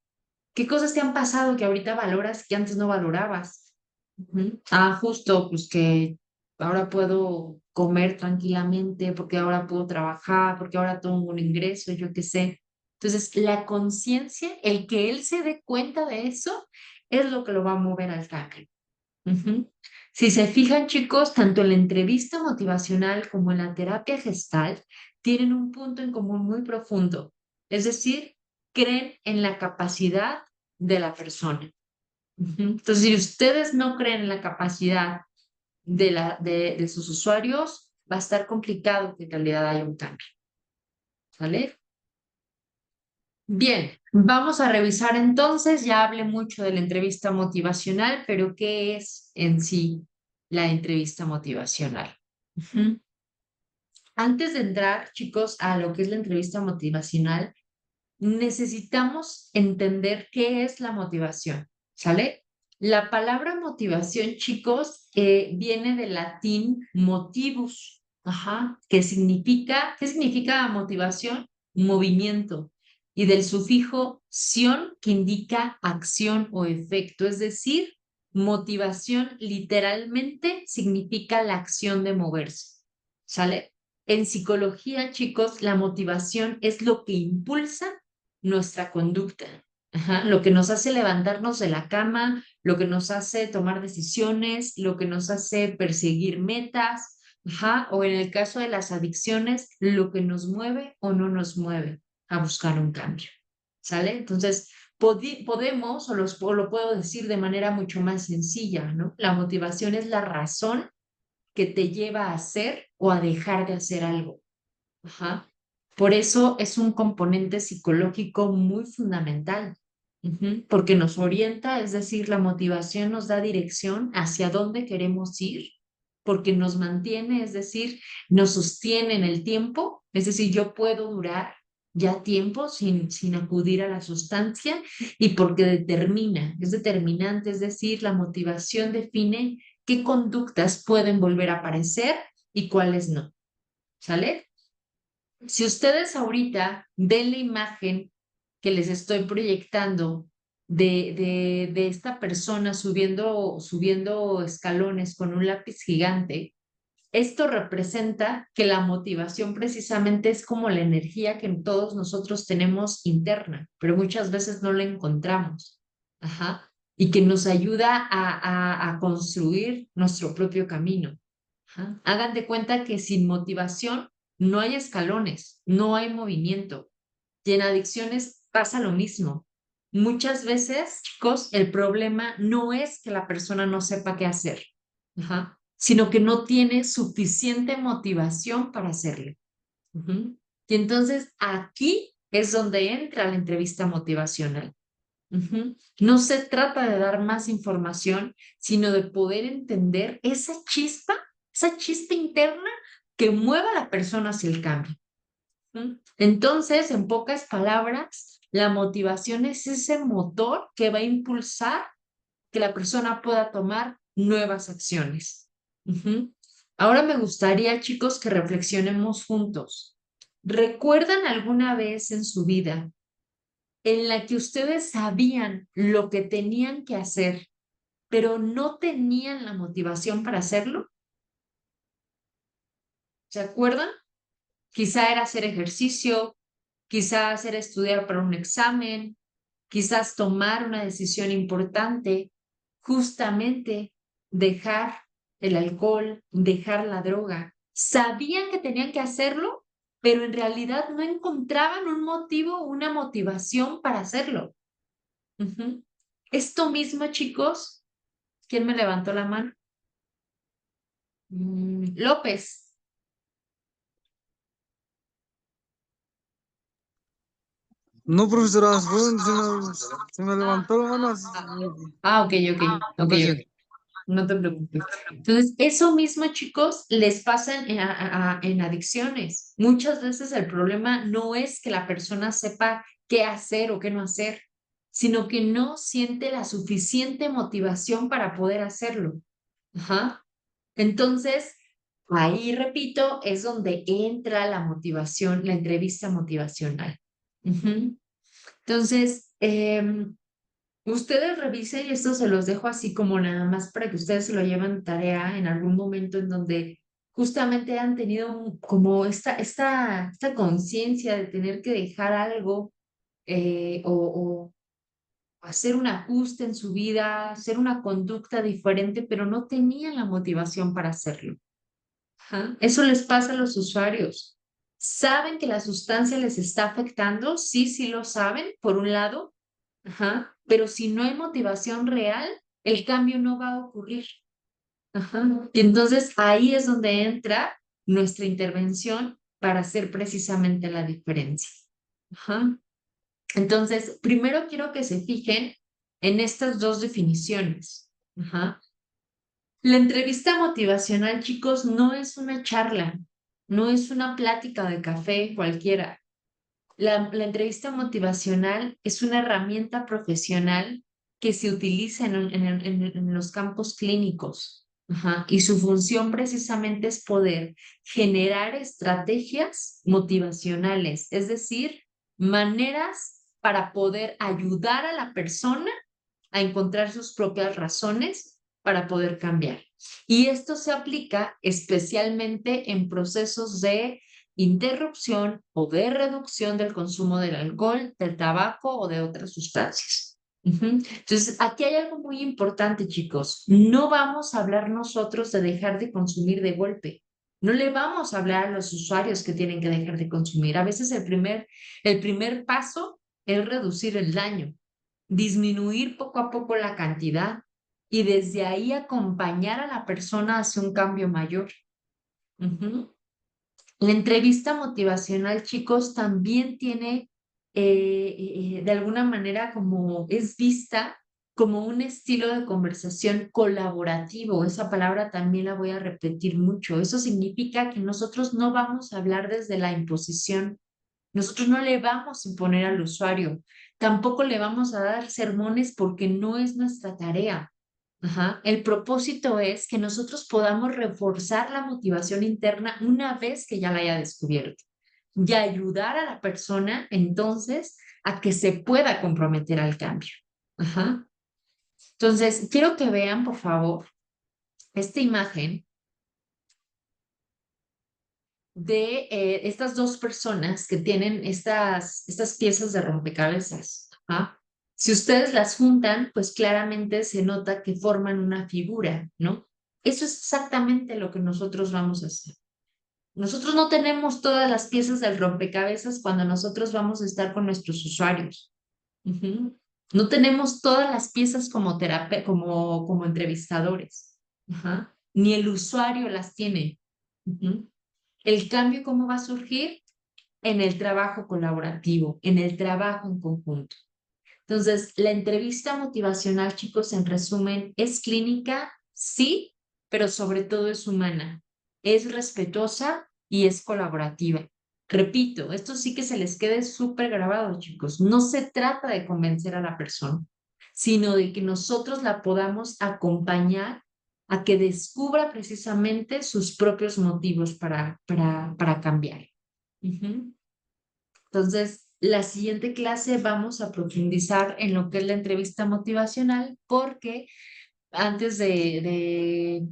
¿Qué cosas te han pasado que ahorita valoras que antes no valorabas? Ujú. Ah, justo, pues que ahora puedo comer tranquilamente, porque ahora puedo trabajar, porque ahora tengo un ingreso, yo qué sé. Entonces, la conciencia, el que él se dé cuenta de eso, es lo que lo va a mover al cambio. Ujú. Si se fijan, chicos, tanto en la entrevista motivacional como en la terapia gestal tienen un punto en común muy profundo. Es decir, creen en la capacidad de la persona. Ujú. Entonces, si ustedes no creen en la capacidad de sus usuarios, va a estar complicado que en realidad haya un cambio. ¿Vale? Bien, vamos a revisar entonces, ya hablé mucho de la entrevista motivacional, pero ¿qué es en sí la entrevista motivacional? Ujú. Antes de entrar, chicos, a lo que es la entrevista motivacional, necesitamos entender qué es la motivación, ¿sale? La palabra motivación, chicos, viene del latín motivus, ajá, ¿qué significa motivación? Movimiento, y del sufijo ción, que indica acción o efecto, es decir, motivación literalmente significa la acción de moverse, ¿sale? En psicología, chicos, la motivación es lo que impulsa nuestra conducta. Ajá, lo que nos hace levantarnos de la cama, lo que nos hace tomar decisiones, lo que nos hace perseguir metas, ajá, o en el caso de las adicciones, lo que nos mueve o no nos mueve a buscar un cambio. ¿Sale? Entonces, podemos, o lo puedo decir de manera mucho más sencilla, ¿no? La motivación es la razón que te lleva a hacer o a dejar de hacer algo. Ajá. Por eso es un componente psicológico muy fundamental, ujú, porque nos orienta, es decir, la motivación nos da dirección hacia dónde queremos ir, porque nos mantiene, es decir, nos sostiene en el tiempo, es decir, yo puedo durar ya tiempo sin acudir a la sustancia y porque determina, es determinante, es decir, la motivación define qué conductas pueden volver a aparecer y cuáles no, ¿sale? Si ustedes ahorita ven la imagen que les estoy proyectando de esta persona subiendo escalones con un lápiz gigante, esto representa que la motivación precisamente es como la energía que todos nosotros tenemos interna, pero muchas veces no la encontramos. Ajá. Y que nos ayuda a construir nuestro propio camino. Ajá. Hagan de cuenta que sin motivación no hay escalones, no hay movimiento. Y en adicciones pasa lo mismo. Muchas veces, chicos, el problema no es que la persona no sepa qué hacer, ajá, sino que no tiene suficiente motivación para hacerlo. Ujú. Y entonces aquí es donde entra la entrevista motivacional. Ujú. No se trata de dar más información, sino de poder entender esa chispa interna que mueva a la persona hacia el cambio. ¿Mm? Entonces, en pocas palabras, la motivación es ese motor que va a impulsar que la persona pueda tomar nuevas acciones. Ujú. Ahora me gustaría, chicos, que reflexionemos juntos. ¿Recuerdan alguna vez en su vida en la que ustedes sabían lo que tenían que hacer, pero no tenían la motivación para hacerlo? ¿Se acuerdan? Quizá era hacer ejercicio, quizás era estudiar para un examen, quizás tomar una decisión importante, justamente dejar el alcohol, dejar la droga. Sabían que tenían que hacerlo, pero en realidad no encontraban un motivo, una motivación para hacerlo. Ujú. Esto mismo, chicos, ¿quién me levantó la mano? López. No, profesora, se me levantó la mano así. Ok, ok. Ocasión. No te preocupes. Entonces, eso mismo, chicos, les pasa en adicciones. Muchas veces el problema no es que la persona sepa qué hacer o qué no hacer, sino que no siente la suficiente motivación para poder hacerlo. Ajá. Entonces, ahí repito, es donde entra la motivación, la entrevista motivacional. Ujú. Entonces, ustedes revisen y esto se los dejo así como nada más para que ustedes se lo lleven de tarea en algún momento en donde justamente han tenido como esta conciencia de tener que dejar algo o hacer un ajuste en su vida, hacer una conducta diferente, pero no tenían la motivación para hacerlo. Ajá. Eso les pasa a los usuarios. ¿Saben que la sustancia les está afectando? Sí, sí lo saben, por un lado. Ajá. Pero si no hay motivación real, el cambio no va a ocurrir. Ajá. Y entonces ahí es donde entra nuestra intervención para hacer precisamente la diferencia. Ajá. Entonces, primero quiero que se fijen en estas dos definiciones. Ajá. La entrevista motivacional, chicos, no es una charla, no es una plática de café cualquiera. La entrevista motivacional es una herramienta profesional que se utiliza en los campos clínicos. Ajá. Y su función precisamente es poder generar estrategias motivacionales, es decir, maneras para poder ayudar a la persona a encontrar sus propias razones para poder cambiar. Y esto se aplica especialmente en procesos de interrupción o de reducción del consumo del alcohol, del tabaco o de otras sustancias. Entonces, aquí hay algo muy importante, chicos. No vamos a hablar nosotros de dejar de consumir de golpe. No le vamos a hablar a los usuarios que tienen que dejar de consumir. A veces el primer paso es reducir el daño, disminuir poco a poco la cantidad y desde ahí acompañar a la persona hacia un cambio mayor. Ujú. La entrevista motivacional, chicos, también tiene, de alguna manera, como es vista como un estilo de conversación colaborativo. Esa palabra también la voy a repetir mucho. Eso significa que nosotros no vamos a hablar desde la imposición. Nosotros no le vamos a imponer al usuario. Tampoco le vamos a dar sermones porque no es nuestra tarea. Ajá. El propósito es que nosotros podamos reforzar la motivación interna una vez que ya la haya descubierto y ayudar a la persona entonces a que se pueda comprometer al cambio. Ajá. Entonces, quiero que vean, por favor, esta imagen de estas dos personas que tienen estas piezas de rompecabezas. ¿Ah? Si ustedes las juntan, pues claramente se nota que forman una figura, ¿no? Eso es exactamente lo que nosotros vamos a hacer. Nosotros no tenemos todas las piezas del rompecabezas cuando nosotros vamos a estar con nuestros usuarios. Ujú. No tenemos todas las piezas como entrevistadores. Ajá. Ni el usuario las tiene. Ujú. El cambio, ¿cómo va a surgir? En el trabajo colaborativo, en el trabajo en conjunto. Entonces, la entrevista motivacional, chicos, en resumen, es clínica, sí, pero sobre todo es humana, es respetuosa y es colaborativa. Repito, esto sí que se les quede súper grabado, chicos. No se trata de convencer a la persona, sino de que nosotros la podamos acompañar a que descubra precisamente sus propios motivos para cambiar. Ujú. Entonces, la siguiente clase vamos a profundizar en lo que es la entrevista motivacional, porque antes de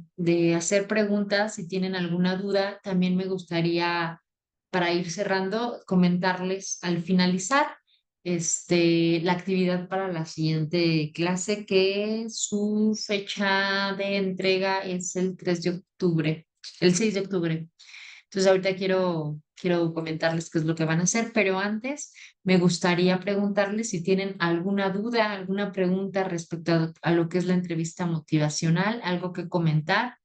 hacer preguntas, si tienen alguna duda, también me gustaría, para ir cerrando, comentarles al finalizar la actividad para la siguiente clase, que su fecha de entrega es el 3 de octubre, el 6 de octubre. Entonces ahorita quiero comentarles qué es lo que van a hacer, pero antes me gustaría preguntarles si tienen alguna duda, alguna pregunta respecto a lo que es la entrevista motivacional, algo que comentar.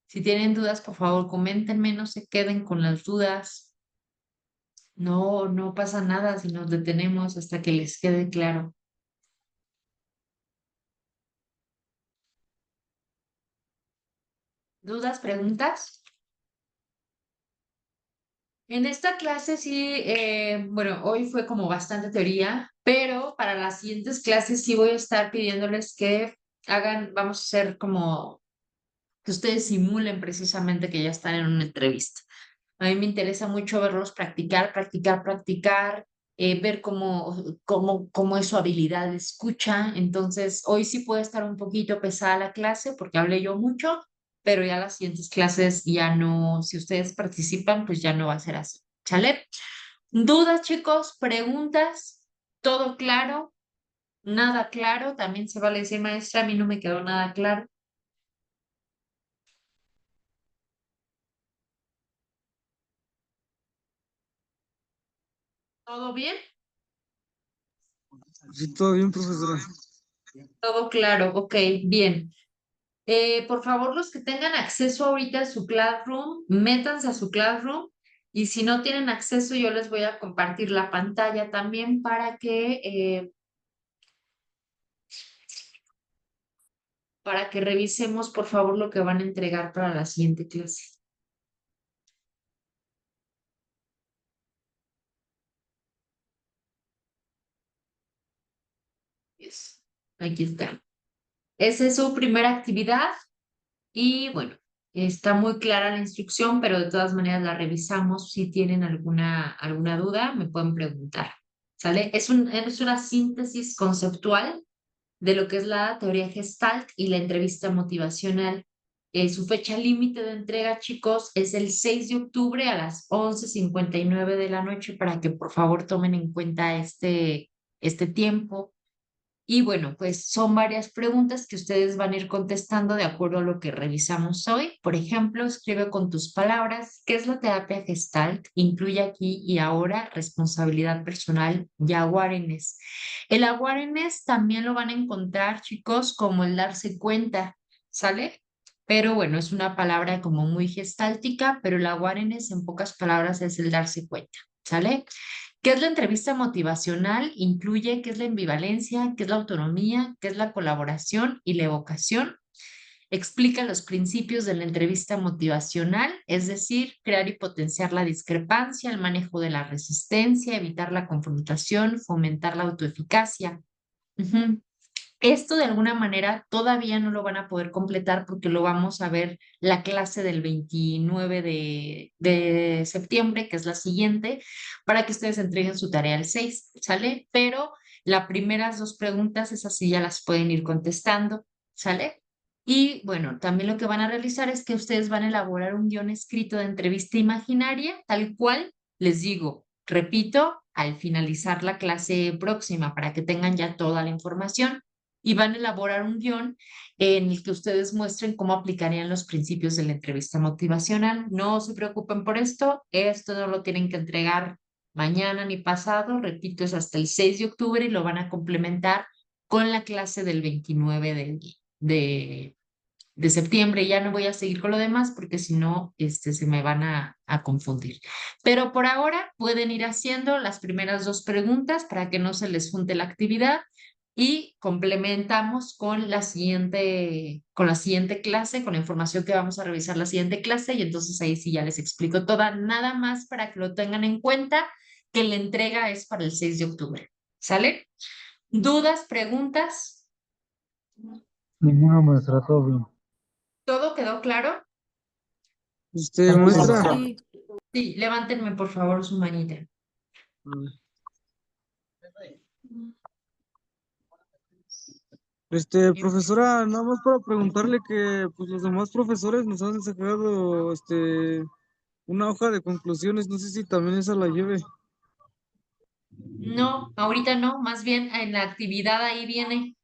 Si tienen dudas, por favor, coméntenme, no se queden con las dudas. No, no pasa nada si nos detenemos hasta que les quede claro. ¿Dudas, preguntas? En esta clase sí, bueno, hoy fue como bastante teoría, pero para las siguientes clases sí voy a estar pidiéndoles que hagan, vamos a hacer como que ustedes simulen precisamente que ya están en una entrevista. A mí me interesa mucho verlos practicar, practicar, practicar, ver cómo es su habilidad de escucha. Entonces, hoy sí puede estar un poquito pesada la clase porque hablé yo mucho, pero ya las siguientes clases ya no, si ustedes participan, pues ya no va a ser así. ¿Sale? ¿Dudas, chicos? ¿Preguntas? ¿Todo claro? ¿Nada claro? También se vale decir, maestra, a mí no me quedó nada claro. ¿Todo bien? Sí, todo bien, profesora. Todo claro, ok, bien. Por favor, los que tengan acceso ahorita a su Classroom, métanse a su Classroom y si no tienen acceso, yo les voy a compartir la pantalla también para que revisemos, por favor, lo que van a entregar para la siguiente clase. Yes. Aquí está. Esa es su primera actividad y bueno, está muy clara la instrucción, pero de todas maneras la revisamos. Si tienen alguna duda, me pueden preguntar. ¿Sale? Es una síntesis conceptual de lo que es la teoría Gestalt y la entrevista motivacional. Su fecha límite de entrega, chicos, es el 6 de octubre a las 11:59 de la noche para que por favor tomen en cuenta este tiempo. Y bueno, pues son varias preguntas que ustedes van a ir contestando de acuerdo a lo que revisamos hoy. Por ejemplo, escribe con tus palabras, ¿qué es la terapia Gestalt? Incluye aquí y ahora responsabilidad personal y awareness. El awareness también lo van a encontrar, chicos, como el darse cuenta, ¿sale? Pero bueno, es una palabra como muy gestáltica, pero el awareness en pocas palabras es el darse cuenta, ¿sale? ¿Qué es la entrevista motivacional? Incluye qué es la ambivalencia, qué es la autonomía, qué es la colaboración y la evocación. Explica los principios de la entrevista motivacional, es decir, crear y potenciar la discrepancia, el manejo de la resistencia, evitar la confrontación, fomentar la autoeficacia. Ujú. Esto de alguna manera todavía no lo van a poder completar porque lo vamos a ver la clase del 29 de septiembre, que es la siguiente, para que ustedes entreguen su tarea el 6, ¿sale? Pero las primeras dos preguntas, esas sí ya las pueden ir contestando, ¿sale? Y bueno, también lo que van a realizar es que ustedes van a elaborar un guión escrito de entrevista imaginaria, tal cual les digo, repito, al finalizar la clase próxima para que tengan ya toda la información y van a elaborar un guión en el que ustedes muestren cómo aplicarían los principios de la entrevista motivacional. No se preocupen por esto no lo tienen que entregar mañana ni pasado, repito, es hasta el 6 de octubre y lo van a complementar con la clase del 29 de septiembre. Ya no voy a seguir con lo demás porque si no, se me van a confundir. Pero por ahora pueden ir haciendo las primeras dos preguntas para que no se les junte la actividad y complementamos con la siguiente clase, con la información que vamos a revisar la siguiente clase y entonces ahí sí ya les explico toda, nada más para que lo tengan en cuenta que la entrega es para el 6 de octubre. ¿Sale? ¿Dudas, preguntas? Ninguna, maestra, todo bien. ¿Todo quedó claro? Maestra. Sí. Sí, levántenme por favor su manita. Profesora, nada más para preguntarle que pues los demás profesores nos han sacado una hoja de conclusiones, no sé si también esa la lleve. No, ahorita no, más bien en la actividad ahí viene,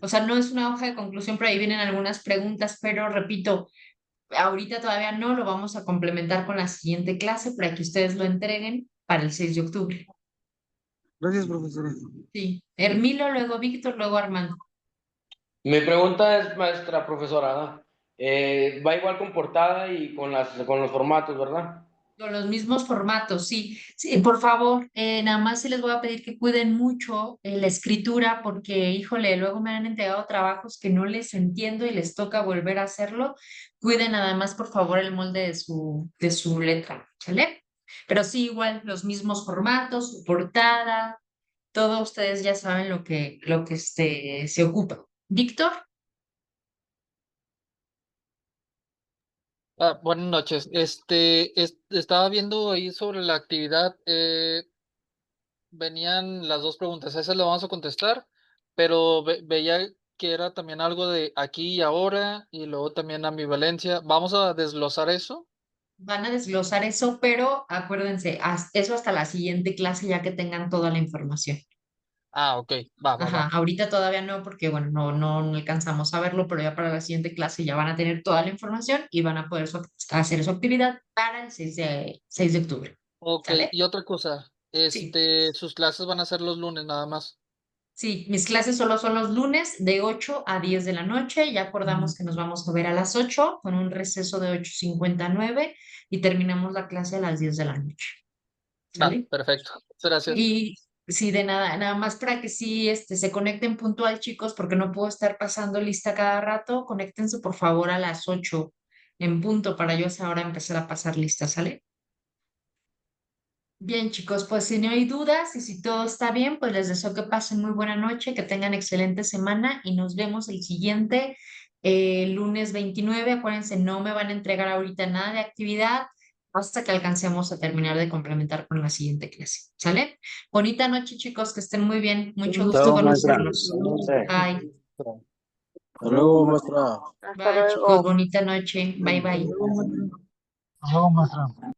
o sea, no es una hoja de conclusión, pero ahí vienen algunas preguntas, pero repito, ahorita todavía no, lo vamos a complementar con la siguiente clase para que ustedes lo entreguen para el 6 de octubre. Gracias, profesora. Sí, Hermilo, luego Víctor, luego Armando. Mi pregunta es, maestra profesora, va igual con portada y con los formatos, ¿verdad? Con los mismos formatos, sí. Sí, por favor, nada más sí les voy a pedir que cuiden mucho la escritura porque, híjole, luego me han entregado trabajos que no les entiendo y les toca volver a hacerlo. Cuiden nada más, por favor, el molde de su letra, ¿sale? Pero sí, igual, los mismos formatos, su portada, todos ustedes ya saben lo que se ocupa. Víctor, Buenas noches. Estaba viendo ahí sobre la actividad. Venían las dos preguntas. Esas las vamos a contestar, pero veía que era también algo de aquí y ahora y luego también ambivalencia. Vamos a desglosar eso. van a desglosar eso, pero acuérdense, eso hasta la siguiente clase ya que tengan toda la información. Ok, va, va, Ajá, va. ahorita todavía no, porque bueno, no alcanzamos a verlo, pero ya para la siguiente clase ya van a tener toda la información y van a poder hacer su actividad para el 6 de octubre. Ok, ¿Sale? y otra cosa, Sí. sus clases van a ser los lunes nada más. Sí, mis clases solo son los lunes de 8 a 10 de la noche. Ya acordamos que nos vamos a ver a las 8 con un receso de 8:59 y terminamos la clase a las 10 de la noche. Va, ¿Sale? perfecto. Muchas gracias. Y sí, de nada, nada más para que sí se conecten puntual, chicos, porque no puedo estar pasando lista cada rato. Conéctense por favor a las 8 en punto para yo ahora empezar a pasar lista, ¿sale? Bien, chicos, pues si no hay dudas y si todo está bien, pues les deseo que pasen muy buena noche, que tengan excelente semana y nos vemos el siguiente lunes 29. Acuérdense, no me van a entregar ahorita nada de actividad hasta que alcancemos a terminar de complementar con la siguiente clase. ¿Sale? Bonita noche, chicos, que estén muy bien. Mucho gusto Chao, maestra. conocerlos. Bye. Hasta luego, maestra. Hasta Bye, chicos, luego. bonita noche. Bye, bye. Hasta luego, maestra.